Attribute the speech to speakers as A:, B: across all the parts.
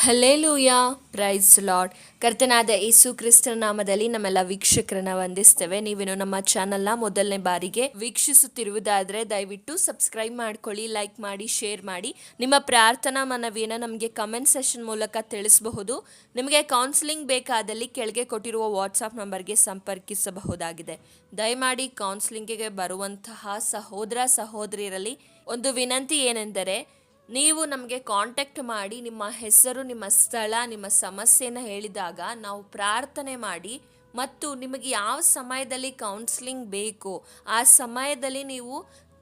A: Hallelujah, price lord. ಕರ್ತನಾದ ಯೇಸು ಕ್ರಿಸ್ತನ ನಾಮದಲ್ಲಿ ನಮ್ಮೆಲ್ಲ ವೀಕ್ಷಕರನ್ನ ವಂದಿಸ್ತೇವೆ. ನೀವೇನು ನಮ್ಮ ಚಾನಲ್ನ ಮೊದಲನೇ ಬಾರಿಗೆ ವೀಕ್ಷಿಸುತ್ತಿರುವುದಾದರೆ ದಯವಿಟ್ಟು ಸಬ್ಸ್ಕ್ರೈಬ್ ಮಾಡ್ಕೊಳ್ಳಿ, ಲೈಕ್ ಮಾಡಿ, ಶೇರ್ ಮಾಡಿ. ನಿಮ್ಮ ಪ್ರಾರ್ಥನಾ ಮನವಿಯನ್ನು ನಮಗೆ ಕಮೆಂಟ್ ಸೆಷನ್ ಮೂಲಕ ತಿಳಿಸಬಹುದು. ನಿಮಗೆ ಕೌನ್ಸಿಲಿಂಗ್ ಬೇಕಾದಲ್ಲಿ ಕೆಳಗೆ ಕೊಟ್ಟಿರುವ ವಾಟ್ಸಾಪ್ ನಂಬರ್ಗೆ ಸಂಪರ್ಕಿಸಬಹುದಾಗಿದೆ. ದಯಮಾಡಿ ಕೌನ್ಸಿಲಿಂಗಿಗೆ ಬರುವಂತಹ ಸಹೋದರ ಸಹೋದರಿಯರಲ್ಲಿ ಒಂದು ವಿನಂತಿ ಏನೆಂದರೆ, ನೀವು ನಮಗೆ ಕಾಂಟ್ಯಾಕ್ಟ್ ಮಾಡಿ ನಿಮ್ಮ ಹೆಸರು, ನಿಮ್ಮ ಸ್ಥಳ, ನಿಮ್ಮ ಸಮಸ್ಯೆನ ಹೇಳಿದಾಗ ನಾವು ಪ್ರಾರ್ಥನೆ ಮಾಡಿ ಮತ್ತು ನಿಮಗೆ ಯಾವ ಸಮಯದಲ್ಲಿ ಕೌನ್ಸಿಲಿಂಗ್ ಬೇಕು ಆ ಸಮಯದಲ್ಲಿ ನೀವು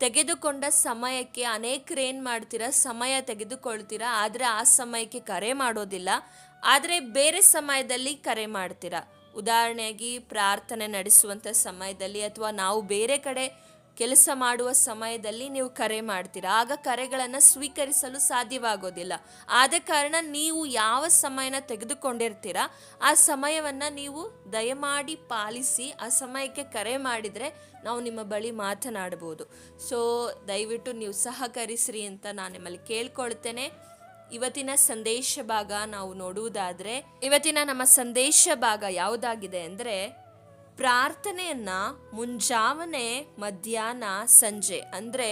A: ತೆಗೆದುಕೊಂಡ ಸಮಯಕ್ಕೆ ಅನೇಕರು ಏನು ಮಾಡ್ತೀರಾ, ಸಮಯ ತೆಗೆದುಕೊಳ್ತೀರಾ, ಆದರೆ ಆ ಸಮಯಕ್ಕೆ ಕರೆ ಮಾಡೋದಿಲ್ಲ, ಆದರೆ ಬೇರೆ ಸಮಯದಲ್ಲಿ ಕರೆ ಮಾಡ್ತೀರಾ. ಉದಾಹರಣೆಯಾಗಿ ಪ್ರಾರ್ಥನೆ ನಡೆಸುವಂಥ ಸಮಯದಲ್ಲಿ ಅಥವಾ ನಾವು ಬೇರೆ ಕಡೆ ಕೆಲಸ ಮಾಡುವ ಸಮಯದಲ್ಲಿ ನೀವು ಕರೆ ಮಾಡ್ತೀರಾ, ಆಗ ಕರೆಗಳನ್ನು ಸ್ವೀಕರಿಸಲು ಸಾಧ್ಯವಾಗೋದಿಲ್ಲ. ಆದ ಕಾರಣ ನೀವು ಯಾವ ಸಮಯನ ತೆಗೆದುಕೊಂಡಿರ್ತೀರಾ ಆ ಸಮಯವನ್ನು ನೀವು ದಯಮಾಡಿ ಪಾಲಿಸಿ. ಆ ಸಮಯಕ್ಕೆ ಕರೆ ಮಾಡಿದರೆ ನಾವು ನಿಮ್ಮ ಬಳಿ ಮಾತನಾಡ್ಬೋದು. ಸೊ ದಯವಿಟ್ಟು ನೀವು ಸಹಕರಿಸ್ರಿ ಅಂತ ನಾನು ನಿಮ್ಮಲ್ಲಿ ಕೇಳ್ಕೊಳ್ತೇನೆ. ಇವತ್ತಿನ ಸಂದೇಶ ಭಾಗ ನಾವು ನೋಡುವುದಾದರೆ, ಇವತ್ತಿನ ನಮ್ಮ ಸಂದೇಶ ಭಾಗ ಯಾವುದಾಗಿದೆ ಅಂದರೆ, ಪ್ರಾರ್ಥನೆಯನ್ನ ಮುಂಜಾವನೆ, ಮಧ್ಯಾಹ್ನ, ಸಂಜೆ ಅಂದರೆ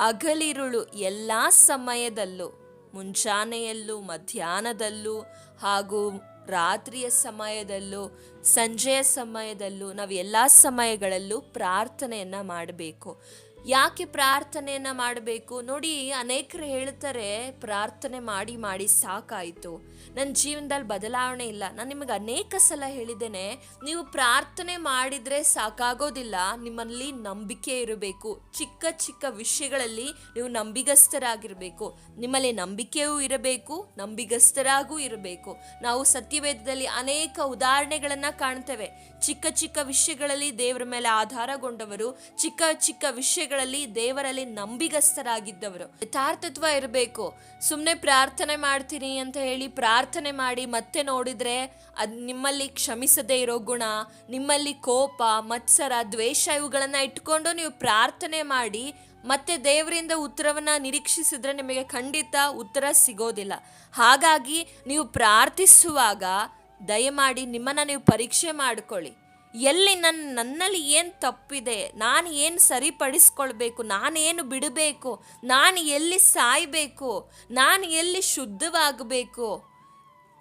A: ಹಗಲಿರುಳು ಎಲ್ಲ ಸಮಯದಲ್ಲೂ, ಮುಂಜಾನೆಯಲ್ಲೂ, ಮಧ್ಯಾಹ್ನದಲ್ಲೂ ಹಾಗೂ ರಾತ್ರಿಯ ಸಮಯದಲ್ಲೂ, ಸಂಜೆಯ ಸಮಯದಲ್ಲೂ, ನಾವು ಎಲ್ಲ ಸಮಯಗಳಲ್ಲೂ ಪ್ರಾರ್ಥನೆಯನ್ನು ಮಾಡಬೇಕು. ಯಾಕೆ ಪ್ರಾರ್ಥನೆಯನ್ನು ಮಾಡಬೇಕು? ನೋಡಿ, ಅನೇಕರು ಹೇಳ್ತಾರೆ ಪ್ರಾರ್ಥನೆ ಮಾಡಿ ಮಾಡಿ ಸಾಕಾಯಿತು, ನನ್ನ ಜೀವನದಲ್ಲಿ ಬದಲಾವಣೆ ಇಲ್ಲ. ನಾನು ನಿಮಗೆ ಅನೇಕ ಸಲ ಹೇಳಿದ್ದೇನೆ, ನೀವು ಪ್ರಾರ್ಥನೆ ಮಾಡಿದರೆ ಸಾಕಾಗೋದಿಲ್ಲ, ನಿಮ್ಮಲ್ಲಿ ನಂಬಿಕೆ ಇರಬೇಕು. ಚಿಕ್ಕ ಚಿಕ್ಕ ವಿಷಯಗಳಲ್ಲಿ ನೀವು ನಂಬಿಗಸ್ತರಾಗಿರಬೇಕು. ನಿಮ್ಮಲ್ಲಿ ನಂಬಿಕೆಯೂ ಇರಬೇಕು, ನಂಬಿಗಸ್ತರಾಗೂ ಇರಬೇಕು. ನಾವು ಸತ್ಯವೇದದಲ್ಲಿ ಅನೇಕ ಉದಾಹರಣೆಗಳನ್ನು ಕಾಣ್ತೇವೆ. ಚಿಕ್ಕ ಚಿಕ್ಕ ವಿಷಯಗಳಲ್ಲಿ ದೇವರ ಮೇಲೆ ಆಧಾರಗೊಂಡವರು, ಚಿಕ್ಕ ಚಿಕ್ಕ ವಿಷಯಗಳಲ್ಲಿ ದೇವರಲ್ಲಿ ನಂಬಿಗಸ್ತರಾಗಿದ್ದವರು. ಯಥಾರ್ಥತ್ವ ಇರಬೇಕು. ಸುಮ್ಮನೆ ಪ್ರಾರ್ಥನೆ ಮಾಡ್ತೀನಿ ಅಂತ ಹೇಳಿ ಪ್ರಾರ್ಥನೆ ಮಾಡಿ ಮತ್ತೆ ನೋಡಿದ್ರೆ ಅದು ನಿಮ್ಮಲ್ಲಿ ಕ್ಷಮಿಸದೇ ಇರೋ ಗುಣ, ನಿಮ್ಮಲ್ಲಿ ಕೋಪ, ಮತ್ಸರ, ದ್ವೇಷ ಇವುಗಳನ್ನು ಇಟ್ಕೊಂಡು ನೀವು ಪ್ರಾರ್ಥನೆ ಮಾಡಿ ಮತ್ತೆ ದೇವರಿಂದ ಉತ್ತರವನ್ನ ನಿರೀಕ್ಷಿಸಿದ್ರೆ ನಿಮಗೆ ಖಂಡಿತ ಉತ್ತರ ಸಿಗೋದಿಲ್ಲ. ಹಾಗಾಗಿ ನೀವು ಪ್ರಾರ್ಥಿಸುವಾಗ ದಯಮಾಡಿ ನಿಮ್ಮನ್ನು ನೀವು ಪರೀಕ್ಷೆ ಮಾಡಿಕೊಳ್ಳಿ. ಎಲ್ಲಿ ನನ್ನಲ್ಲಿ ಏನು ತಪ್ಪಿದೆ, ನಾನು ಏನು ಸರಿಪಡಿಸ್ಕೊಳ್ಬೇಕು, ನಾನೇನು ಬಿಡಬೇಕು, ನಾನು ಎಲ್ಲಿ ಸಾಯಬೇಕು, ನಾನು ಎಲ್ಲಿ ಶುದ್ಧವಾಗಬೇಕು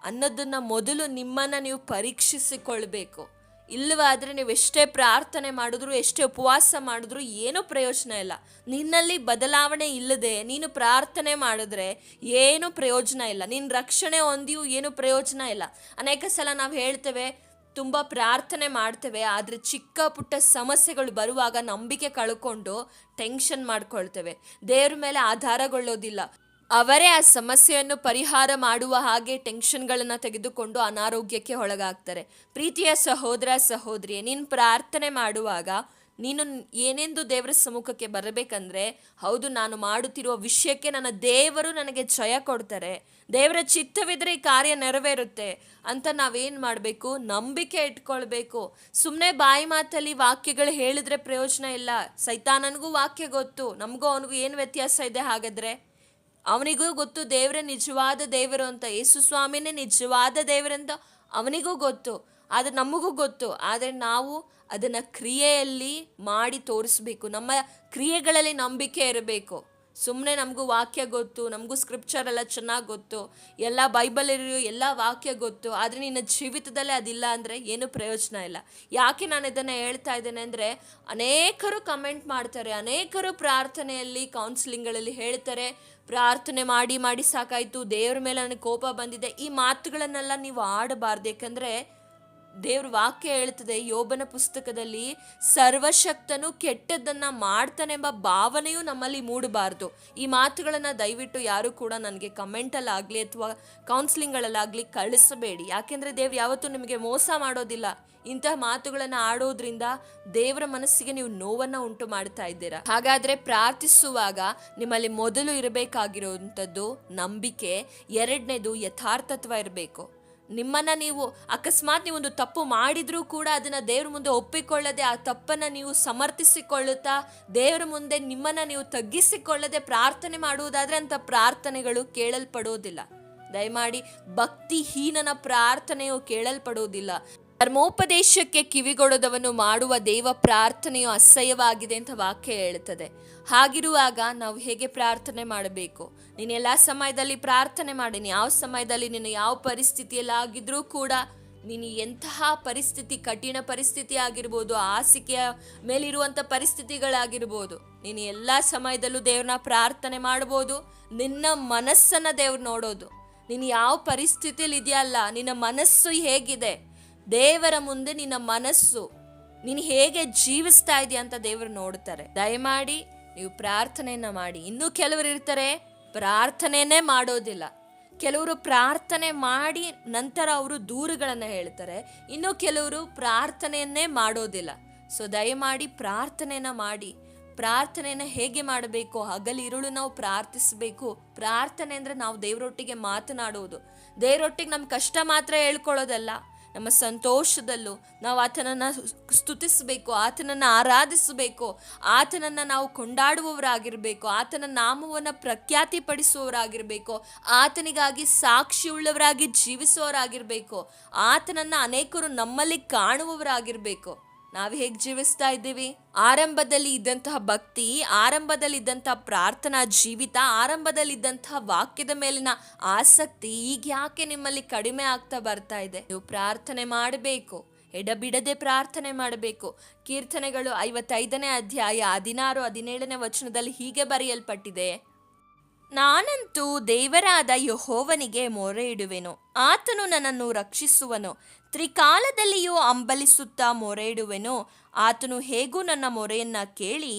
A: ಅನ್ನೋದನ್ನು ಮೊದಲು ನಿಮ್ಮನ್ನು ನೀವು ಪರೀಕ್ಷಿಸಿಕೊಳ್ಬೇಕು. ಇಲ್ಲವಾದರೆ ನೀವು ಎಷ್ಟೇ ಪ್ರಾರ್ಥನೆ ಮಾಡಿದ್ರು, ಎಷ್ಟೇ ಉಪವಾಸ ಮಾಡಿದ್ರು ಏನೂ ಪ್ರಯೋಜನ ಇಲ್ಲ. ನಿನ್ನಲ್ಲಿ ಬದಲಾವಣೆ ಇಲ್ಲದೆ ನೀನು ಪ್ರಾರ್ಥನೆ ಮಾಡಿದ್ರೆ ಏನೂ ಪ್ರಯೋಜನ ಇಲ್ಲ. ನೀನು ರಕ್ಷಣೆ ಹೊಂದಿಯೂ ಏನೂ ಪ್ರಯೋಜನ ಇಲ್ಲ. ಅನೇಕ ಸಲ ನಾವು ಹೇಳ್ತೇವೆ, ತುಂಬ ಪ್ರಾರ್ಥನೆ ಮಾಡ್ತೇವೆ, ಆದರೆ ಚಿಕ್ಕ ಪುಟ್ಟ ಸಮಸ್ಯೆಗಳು ಬರುವಾಗ ನಂಬಿಕೆ ಕಳ್ಕೊಂಡು ಟೆನ್ಷನ್ ಮಾಡ್ಕೊಳ್ತೇವೆ, ದೇವ್ರ ಮೇಲೆ ಆಧಾರಗೊಳ್ಳೋದಿಲ್ಲ. ಅವರೇ ಆ ಸಮಸ್ಯೆಯನ್ನು ಪರಿಹಾರ ಮಾಡುವ ಹಾಗೆ ಟೆನ್ಷನ್ಗಳನ್ನು ತೆಗೆದುಕೊಂಡು ಅನಾರೋಗ್ಯಕ್ಕೆ ಒಳಗಾಗ್ತಾರೆ. ಪ್ರೀತಿಯ ಸಹೋದರ ಸಹೋದರಿಯೇ, ನೀನು ಪ್ರಾರ್ಥನೆ ಮಾಡುವಾಗ ನೀನು ಏನೆಂದು ದೇವರ ಸಮ್ಮುಖಕ್ಕೆ ಬರಬೇಕಂದ್ರೆ, ಹೌದು, ನಾನು ಮಾಡುತ್ತಿರುವ ವಿಷಯಕ್ಕೆ ನನ್ನ ದೇವರು ನನಗೆ ಜಯ ಕೊಡ್ತಾರೆ, ದೇವರ ಚಿತ್ತವಿದ್ರೆ ಈ ಕಾರ್ಯ ನೆರವೇರುತ್ತೆ ಅಂತ ನಾವೇನು ಮಾಡಬೇಕು? ನಂಬಿಕೆ ಇಟ್ಕೊಳ್ಬೇಕು. ಸುಮ್ಮನೆ ಬಾಯಿ ಮಾತಲ್ಲಿ ವಾಕ್ಯಗಳು ಹೇಳಿದ್ರೆ ಪ್ರಯೋಜನ ಇಲ್ಲ. ಸೈತಾನನಿಗೂ ವಾಕ್ಯ ಗೊತ್ತು, ನಮಗೂ ಅವನಿಗೂ ಏನು ವ್ಯತ್ಯಾಸ ಇದೆ ಹಾಗಾದರೆ? ಅವನಿಗೂ ಗೊತ್ತು ದೇವರೇ ನಿಜವಾದ ದೇವರು ಅಂತ, ಯೇಸು ಸ್ವಾಮಿನೇ ನಿಜವಾದ ದೇವರಂತ ಅವನಿಗೂ ಗೊತ್ತು, ಆದರೆ ನಮಗೂ ಗೊತ್ತು. ಆದರೆ ನಾವು ಅದನ್ನು ಕ್ರಿಯೆಯಲ್ಲಿ ಮಾಡಿ ತೋರಿಸ್ಬೇಕು. ನಮ್ಮ ಕ್ರಿಯೆಗಳಲ್ಲಿ ನಂಬಿಕೆ ಇರಬೇಕು. ಸುಮ್ಮನೆ ನಮಗೂ ವಾಕ್ಯ ಗೊತ್ತು, ನಮಗೂ ಸ್ಕ್ರಿಪ್ಚರ್ ಎಲ್ಲ ಚೆನ್ನಾಗಿ ಗೊತ್ತು, ಎಲ್ಲ ಬೈಬಲ್ ಇರೋ ಎಲ್ಲ ವಾಕ್ಯ ಗೊತ್ತು, ಆದರೆ ನಿನ್ನ ಜೀವಿತದಲ್ಲೇ ಅದಿಲ್ಲ ಅಂದರೆ ಏನೂ ಪ್ರಯೋಜನ ಇಲ್ಲ. ಯಾಕೆ ನಾನು ಇದನ್ನು ಹೇಳ್ತಾ ಇದ್ದೇನೆ ಅಂದರೆ, ಅನೇಕರು ಕಮೆಂಟ್ ಮಾಡ್ತಾರೆ, ಅನೇಕರು ಪ್ರಾರ್ಥನೆಯಲ್ಲಿ ಕೌನ್ಸಿಲಿಂಗ್ಗಳಲ್ಲಿ ಹೇಳ್ತಾರೆ, ಪ್ರಾರ್ಥನೆ ಮಾಡಿ ಮಾಡಿ ಸಾಕಾಯಿತು, ದೇವ್ರ ಮೇಲೆ ನನಗೆ ಕೋಪ ಬಂದಿದೆ. ಈ ಮಾತುಗಳನ್ನೆಲ್ಲ ನೀವು ಆಡಬಾರ್ದು. ಯಾಕಂದರೆ ದೇವ್ರ ವಾಕ್ಯ ಹೇಳ್ತದೆ ಯೋಬನ ಪುಸ್ತಕದಲ್ಲಿ, ಸರ್ವಶಕ್ತನು ಕೆಟ್ಟದ್ದನ್ನು ಮಾಡ್ತಾನೆಂಬ ಭಾವನೆಯೂ ನಮ್ಮಲ್ಲಿ ಮೂಡಬಾರ್ದು. ಈ ಮಾತುಗಳನ್ನು ದಯವಿಟ್ಟು ಯಾರು ಕೂಡ ನನಗೆ ಕಮೆಂಟಲ್ಲಾಗಲಿ ಅಥವಾ ಕೌನ್ಸಿಲಿಂಗ್ಗಳಲ್ಲಾಗಲಿ ಕಳಿಸಬೇಡಿ. ಯಾಕೆಂದರೆ ದೇವ್ರು ಯಾವತ್ತೂ ನಿಮಗೆ ಮೋಸ ಮಾಡೋದಿಲ್ಲ. ಇಂತಹ ಮಾತುಗಳನ್ನು ಆಡೋದ್ರಿಂದ ದೇವರ ಮನಸ್ಸಿಗೆ ನೀವು ನೋವನ್ನು ಉಂಟು ಮಾಡ್ತಾ ಇದ್ದೀರಾ. ಹಾಗಾದರೆ ಪ್ರಾರ್ಥಿಸುವಾಗ ನಿಮ್ಮಲ್ಲಿ ಮೊದಲು ಇರಬೇಕಾಗಿರುವಂಥದ್ದು ನಂಬಿಕೆ, ಎರಡನೇದು ಯಥಾರ್ಥತ್ವ ಇರಬೇಕು. ನಿಮ್ಮನ್ನು ನೀವು ಅಕಸ್ಮಾತ್ ನೀವೊಂದು ತಪ್ಪು ಮಾಡಿದರೂ ಕೂಡ ಅದನ್ನು ದೇವ್ರ ಮುಂದೆ ಒಪ್ಪಿಕೊಳ್ಳದೆ, ಆ ತಪ್ಪನ್ನು ನೀವು ಸಮರ್ಥಿಸಿಕೊಳ್ಳುತ್ತಾ ದೇವರ ಮುಂದೆ ನಿಮ್ಮನ್ನು ನೀವು ತಗ್ಗಿಸಿಕೊಳ್ಳದೆ ಪ್ರಾರ್ಥನೆ ಮಾಡುವುದಾದರೆ ಅಂಥ ಪ್ರಾರ್ಥನೆಗಳು ಕೇಳಲ್ಪಡೋದಿಲ್ಲ. ದಯಮಾಡಿ ಭಕ್ತಿಹೀನನ ಪ್ರಾರ್ಥನೆಯು ಕೇಳಲ್ಪಡುವುದಿಲ್ಲ. ಧರ್ಮೋಪದೇಶಕ್ಕೆ ಕಿವಿಗೊಡದವನು ಮಾಡುವ ದೇವ ಪ್ರಾರ್ಥನೆಯು ಅಸಹ್ಯವಾಗಿದೆ ಅಂತ ವಾಕ್ಯ ಹೇಳುತ್ತದೆ. ಹಾಗಿರುವಾಗ ನಾವು ಹೇಗೆ ಪ್ರಾರ್ಥನೆ ಮಾಡಬೇಕು? ನೀನು ಎಲ್ಲ ಸಮಯದಲ್ಲಿ ಪ್ರಾರ್ಥನೆ ಮಾಡಿ. ಯಾವ ಸಮಯದಲ್ಲಿ ನೀನು ಯಾವ ಪರಿಸ್ಥಿತಿಯಲ್ಲಿ ಆಗಿದ್ರೂ ಕೂಡ, ನೀನು ಎಂತಹ ಪರಿಸ್ಥಿತಿ, ಕಠಿಣ ಪರಿಸ್ಥಿತಿ ಆಗಿರ್ಬೋದು, ಹಾಸಿಗೆಯ ಮೇಲಿರುವಂಥ ಪರಿಸ್ಥಿತಿಗಳಾಗಿರ್ಬೋದು, ನೀನು ಎಲ್ಲ ಸಮಯದಲ್ಲೂ ದೇವ್ರನ್ನ ಪ್ರಾರ್ಥನೆ ಮಾಡ್ಬೋದು. ನಿನ್ನ ಮನಸ್ಸನ್ನು ದೇವ್ರು ನೋಡೋದು. ನೀನು ಯಾವ ಪರಿಸ್ಥಿತಿಯಲ್ಲಿ ಇದೆಯಲ್ಲ, ನಿನ್ನ ಮನಸ್ಸು ಹೇಗಿದೆ, ದೇವರ ಮುಂದೆ ನಿನ್ನ ಮನಸ್ಸು, ನೀನು ಹೇಗೆ ಜೀವಿಸ್ತಾ ಇದೆಯಾ ಅಂತ ದೇವರು ನೋಡ್ತಾರೆ. ದಯಮಾಡಿ ನೀವು ಪ್ರಾರ್ಥನೆಯನ್ನ ಮಾಡಿ. ಇನ್ನೂ ಕೆಲವರು ಇರ್ತಾರೆ ಪ್ರಾರ್ಥನೆಯನ್ನೇ ಮಾಡೋದಿಲ್ಲ. ಕೆಲವರು ಪ್ರಾರ್ಥನೆ ಮಾಡಿ ನಂತರ ಅವರು ದೂರುಗಳನ್ನು ಹೇಳ್ತಾರೆ. ಇನ್ನು ಕೆಲವರು ಪ್ರಾರ್ಥನೆಯನ್ನೇ ಮಾಡೋದಿಲ್ಲ. ಸೊ ದಯಮಾಡಿ ಪ್ರಾರ್ಥನೆಯನ್ನ ಮಾಡಿ. ಪ್ರಾರ್ಥನೆಯನ್ನ ಹೇಗೆ ಮಾಡಬೇಕು? ಹಗಲಿರುಳು ನಾವು ಪ್ರಾರ್ಥಿಸಬೇಕು. ಪ್ರಾರ್ಥನೆ ಅಂದರೆ ನಾವು ದೇವರೊಟ್ಟಿಗೆ ಮಾತನಾಡುವುದು. ದೇವರೊಟ್ಟಿಗೆ ನಮ್ಮ ಕಷ್ಟ ಮಾತ್ರ ಹೇಳ್ಕೊಳ್ಳೋದಲ್ಲ, ನಮ್ಮ ಸಂತೋಷದಲ್ಲೂ ನಾವು ಆತನನ್ನು ಸ್ತುತಿಸಬೇಕು, ಆತನನ್ನು ಆರಾಧಿಸಬೇಕು, ಆತನನ್ನು ನಾವು ಕೊಂಡಾಡುವವರಾಗಿರಬೇಕು, ಆತನ ನಾಮವನ್ನು ಪ್ರಖ್ಯಾತಿಪಡಿಸುವವರಾಗಿರಬೇಕು, ಆತನಿಗಾಗಿ ಸಾಕ್ಷಿಯುಳ್ಳವರಾಗಿ ಜೀವಿಸುವವರಾಗಿರಬೇಕು, ಆತನನ್ನು ಅನೇಕರು ನಮ್ಮಲ್ಲಿ ಕಾಣುವವರಾಗಿರಬೇಕು. ನಾವು ಹೇಗೆ ಜೀವಿಸ್ತಾ ಇದ್ದೀವಿ? ಆರಂಭದಲ್ಲಿ ಇದ್ದಂತಹ ಭಕ್ತಿ, ಆರಂಭದಲ್ಲಿ ಇದ್ದಂತಹ ಪ್ರಾರ್ಥನಾ ಜೀವಿತ, ಆರಂಭದಲ್ಲಿ ಇದ್ದಂತಹ ವಾಕ್ಯದ ಮೇಲಿನ ಆಸಕ್ತಿ ಈಗ ಯಾಕೆ ನಿಮ್ಮಲ್ಲಿ ಕಡಿಮೆ ಆಗ್ತಾ ಬರ್ತಾ ಇದೆ? ನೀವು ಪ್ರಾರ್ಥನೆ ಮಾಡಬೇಕು, ಎಡಬಿಡದೆ ಪ್ರಾರ್ಥನೆ ಮಾಡಬೇಕು. ಕೀರ್ತನೆಗಳು 55ನೇ ಅಧ್ಯಾಯ 16-17ನೇ ವಚನದಲ್ಲಿ ಹೀಗೆ ಬರೆಯಲ್ಪಟ್ಟಿದೆ: ನಾನಂತೂ ದೇವರಾದ ಯೆಹೋವನಿಗೆ ಮೊರೆ ಇಡುವೆನು, ಆತನು ನನ್ನನ್ನು ರಕ್ಷಿಸುವನು. ತ್ರಿಕಾಲದಲ್ಲಿಯೂ ಹಂಬಲಿಸುತ್ತಾ ಮೊರೆ ಇಡುವೆನು, ಆತನು ಹೇಗೂ ನನ್ನ ಮೊರೆಯನ್ನ ಕೇಳಿ.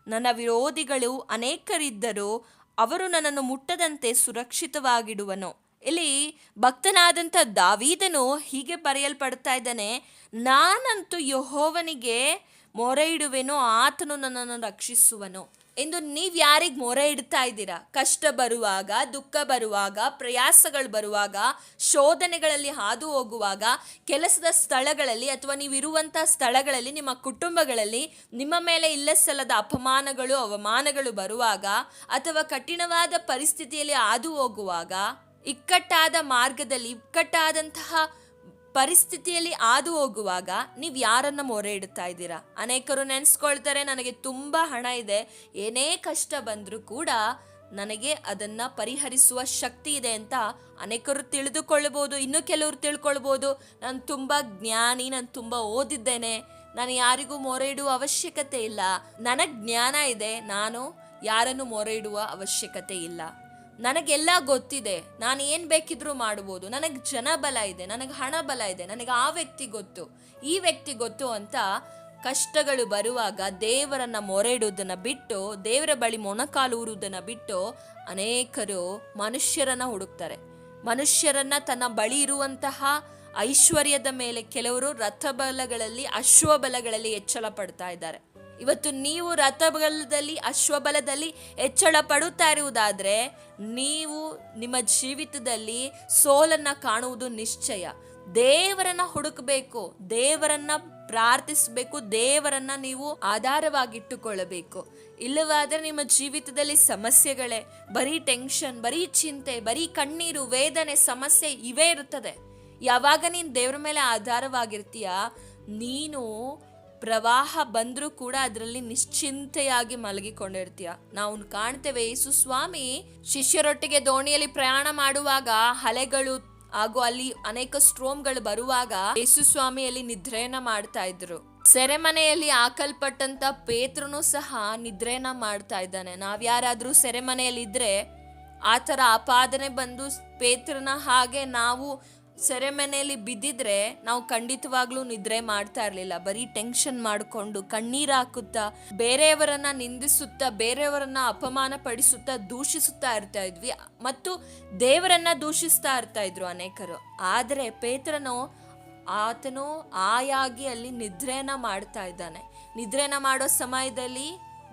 A: ನನ್ನ ವಿರೋಧಿಗಳು ಅನೇಕರಿದ್ದರೂ ಅವರು ನನ್ನನ್ನು ಮುಟ್ಟದಂತೆ ಸುರಕ್ಷಿತವಾಗಿಡುವನು. ಇಲ್ಲಿ ಭಕ್ತನಾದಂಥ ದಾವೀದನು ಹೀಗೆ ಬರೆಯಲ್ಪಡ್ತಾ ಇದ್ದಾನೆ: ನಾನಂತೂ ಯೆಹೋವನಿಗೆ ಮೊರೆ ಇಡುವೆನು, ಆತನು ನನ್ನನ್ನು ರಕ್ಷಿಸುವನು ಎಂದು. ನೀವು ಯಾರಿಗೆ ಮೊರೆ ಇಡ್ತಾ ಇದ್ದೀರಾ? ಕಷ್ಟ ಬರುವಾಗ, ದುಃಖ ಬರುವಾಗ, ಪ್ರಯಾಸಗಳು ಬರುವಾಗ, ಶೋಧನೆಗಳಲ್ಲಿ ಹಾದು ಹೋಗುವಾಗ, ಕೆಲಸದ ಸ್ಥಳಗಳಲ್ಲಿ ಅಥವಾ ನೀವಿರುವಂಥ ಸ್ಥಳಗಳಲ್ಲಿ, ನಿಮ್ಮ ಕುಟುಂಬಗಳಲ್ಲಿ ನಿಮ್ಮ ಮೇಲೆ ಇಲ್ಲ ಸಲ್ಲದ ಅಪಮಾನಗಳು, ಅವಮಾನಗಳು ಬರುವಾಗ, ಅಥವಾ ಕಠಿಣವಾದ ಪರಿಸ್ಥಿತಿಯಲ್ಲಿ ಹಾದು ಹೋಗುವಾಗ, ಇಕ್ಕಟ್ಟಾದ ಮಾರ್ಗದಲ್ಲಿ, ಇಕ್ಕಟ್ಟಾದಂತಹ ಪರಿಸ್ಥಿತಿಯಲ್ಲಿ ಹಾದು ಹೋಗುವಾಗ ನೀವು ಯಾರನ್ನ ಮೊರೆ ಇಡ್ತಾ ಇದ್ದೀರಾ? ಅನೇಕರು ನೆನೆಸ್ಕೊಳ್ತಾರೆ, ನನಗೆ ತುಂಬ ಹಣ ಇದೆ, ಏನೇ ಕಷ್ಟ ಬಂದರೂ ಕೂಡ ನನಗೆ ಅದನ್ನು ಪರಿಹರಿಸುವ ಶಕ್ತಿ ಇದೆ ಅಂತ ಅನೇಕರು ತಿಳಿದುಕೊಳ್ಳಬಹುದು. ಇನ್ನು ಕೆಲವರು ತಿಳ್ಕೊಳ್ಬೋದು, ನಾನು ತುಂಬ ಜ್ಞಾನಿ, ನಾನು ತುಂಬ ಓದಿದ್ದೇನೆ, ನಾನು ಯಾರಿಗೂ ಮೊರೆ ಇಡುವ ಅವಶ್ಯಕತೆ ಇಲ್ಲ, ನನಗೆ ಜ್ಞಾನ ಇದೆ, ನಾನು ಯಾರನ್ನು ಮೊರೆ ಇಡುವ ಅವಶ್ಯಕತೆ ಇಲ್ಲ, ನನಗೆಲ್ಲ ಗೊತ್ತಿದೆ, ನಾನು ಏನು ಬೇಕಿದ್ರೂ ಮಾಡ್ಬೋದು, ನನಗೆ ಜನಬಲ ಇದೆ, ನನಗೆ ಹಣ ಬಲ ಇದೆ, ನನಗೆ ಆ ವ್ಯಕ್ತಿ ಗೊತ್ತು, ಈ ವ್ಯಕ್ತಿ ಗೊತ್ತು ಅಂತ ಕಷ್ಟಗಳು ಬರುವಾಗ ದೇವರನ್ನ ಮೊರೆ ಇಡುವುದನ್ನು ಬಿಟ್ಟು, ದೇವರ ಬಳಿ ಮೊಣಕಾಲೂರುವುದನ್ನು ಬಿಟ್ಟು ಅನೇಕರು ಮನುಷ್ಯರನ್ನ ಹುಡುಕ್ತಾರೆ. ಮನುಷ್ಯರನ್ನ ತನ್ನ ಬಳಿ ಇರುವಂತಹ ಐಶ್ವರ್ಯದ ಮೇಲೆ, ಕೆಲವರು ರಥಬಲಗಳಲ್ಲಿ, ಅಶ್ವಬಲಗಳಲ್ಲಿ ಹೆಚ್ಚಳ ಪಡ್ತಾ ಇದ್ದಾರೆ. ಇವತ್ತು ನೀವು ರಥಬಲದಲ್ಲಿ, ಅಶ್ವಬಲದಲ್ಲಿ ಹೆಚ್ಚಳ ಪಡುತ್ತಾ ಇರುವುದಾದರೆ ನೀವು ನಿಮ್ಮ ಜೀವಿತದಲ್ಲಿ ಸೋಲನ್ನ ಕಾಣುವುದು ನಿಶ್ಚಯ. ದೇವರನ್ನ ಹುಡುಕಬೇಕು, ದೇವರನ್ನ ಪ್ರಾರ್ಥಿಸಬೇಕು, ದೇವರನ್ನ ನೀವು ಆಧಾರವಾಗಿಟ್ಟುಕೊಳ್ಳಬೇಕು. ಇಲ್ಲವಾದರೆ ನಿಮ್ಮ ಜೀವಿತದಲ್ಲಿ ಸಮಸ್ಯೆಗಳೇ, ಬರೀ ಟೆನ್ಷನ್, ಬರೀ ಚಿಂತೆ, ಬರೀ ಕಣ್ಣೀರು, ವೇದನೆ, ಸಮಸ್ಯೆ ಇವೇ ಇರುತ್ತದೆ. ಯಾವಾಗ ನೀನು ದೇವರ ಮೇಲೆ ಆಧಾರವಾಗಿರ್ತೀಯ, ನೀನು ಪ್ರವಾಹ ಬಂದರೂ ಕೂಡ ಅದರಲ್ಲಿ ನಿಶ್ಚಿಂತೆಯಾಗಿ ಮಲಗಿಕೊಂಡಿರ್ತೀಯ. ನಾವು ಕಾಣ್ತೇವೆ, ಯೇಸು ಸ್ವಾಮಿ ಶಿಷ್ಯರೊಟ್ಟಿಗೆ ದೋಣಿಯಲ್ಲಿ ಪ್ರಯಾಣ ಮಾಡುವಾಗ ಅಲೆಗಳು ಹಾಗೂ ಅಲ್ಲಿ ಅನೇಕ ಸ್ಟ್ರೋಮ್ಗಳು ಬರುವಾಗ ಯೇಸು ಸ್ವಾಮಿಯಲ್ಲಿ ನಿದ್ರೆಯನ್ನ ಮಾಡ್ತಾ ಇದ್ರು. ಸೆರೆಮನೆಯಲ್ಲಿ ಹಾಕಲ್ಪಟ್ಟಂತ ಪೇತ್ರನು ಸಹ ನಿದ್ರೆಯನ್ನ ಮಾಡ್ತಾ ಇದ್ದಾನೆ. ನಾವ್ಯಾರಾದ್ರೂ ಸೆರೆಮನೆಯಲ್ಲಿ ಇದ್ರೆ ಆ ಥರ ಆಪಾದನೆ ಬಂದು ಪೇತ್ರನ ಹಾಗೆ ನಾವು ಸೆರೆಮನೆಯಲ್ಲಿ ಬಿದ್ದಿದ್ರೆ ನಾವು ಖಂಡಿತವಾಗ್ಲೂ ನಿದ್ರೆ ಮಾಡ್ತಾ ಇರಲಿಲ್ಲ. ಬರೀ ಟೆನ್ಷನ್ ಮಾಡಿಕೊಂಡು, ಕಣ್ಣೀರು ಹಾಕುತ್ತಾ, ಬೇರೆಯವರನ್ನ ನಿಂದಿಸುತ್ತಾ, ಬೇರೆಯವರನ್ನ ಅಪಮಾನ ಪಡಿಸುತ್ತಾ, ದೂಷಿಸುತ್ತಾ ಇರ್ತಾ ಇದ್ವಿ ಮತ್ತು ದೇವರನ್ನ ದೂಷಿಸ್ತಾ ಇರ್ತಾ ಇದ್ರು ಅನೇಕರು. ಆದರೆ ಪೇತ್ರನು, ಆತನು ಆಯಾಗಿ ಅಲ್ಲಿ ನಿದ್ರೆಯನ್ನ ಮಾಡ್ತಾ ಇದ್ದಾನೆ. ನಿದ್ರೆನ ಮಾಡೋ ಸಮಯದಲ್ಲಿ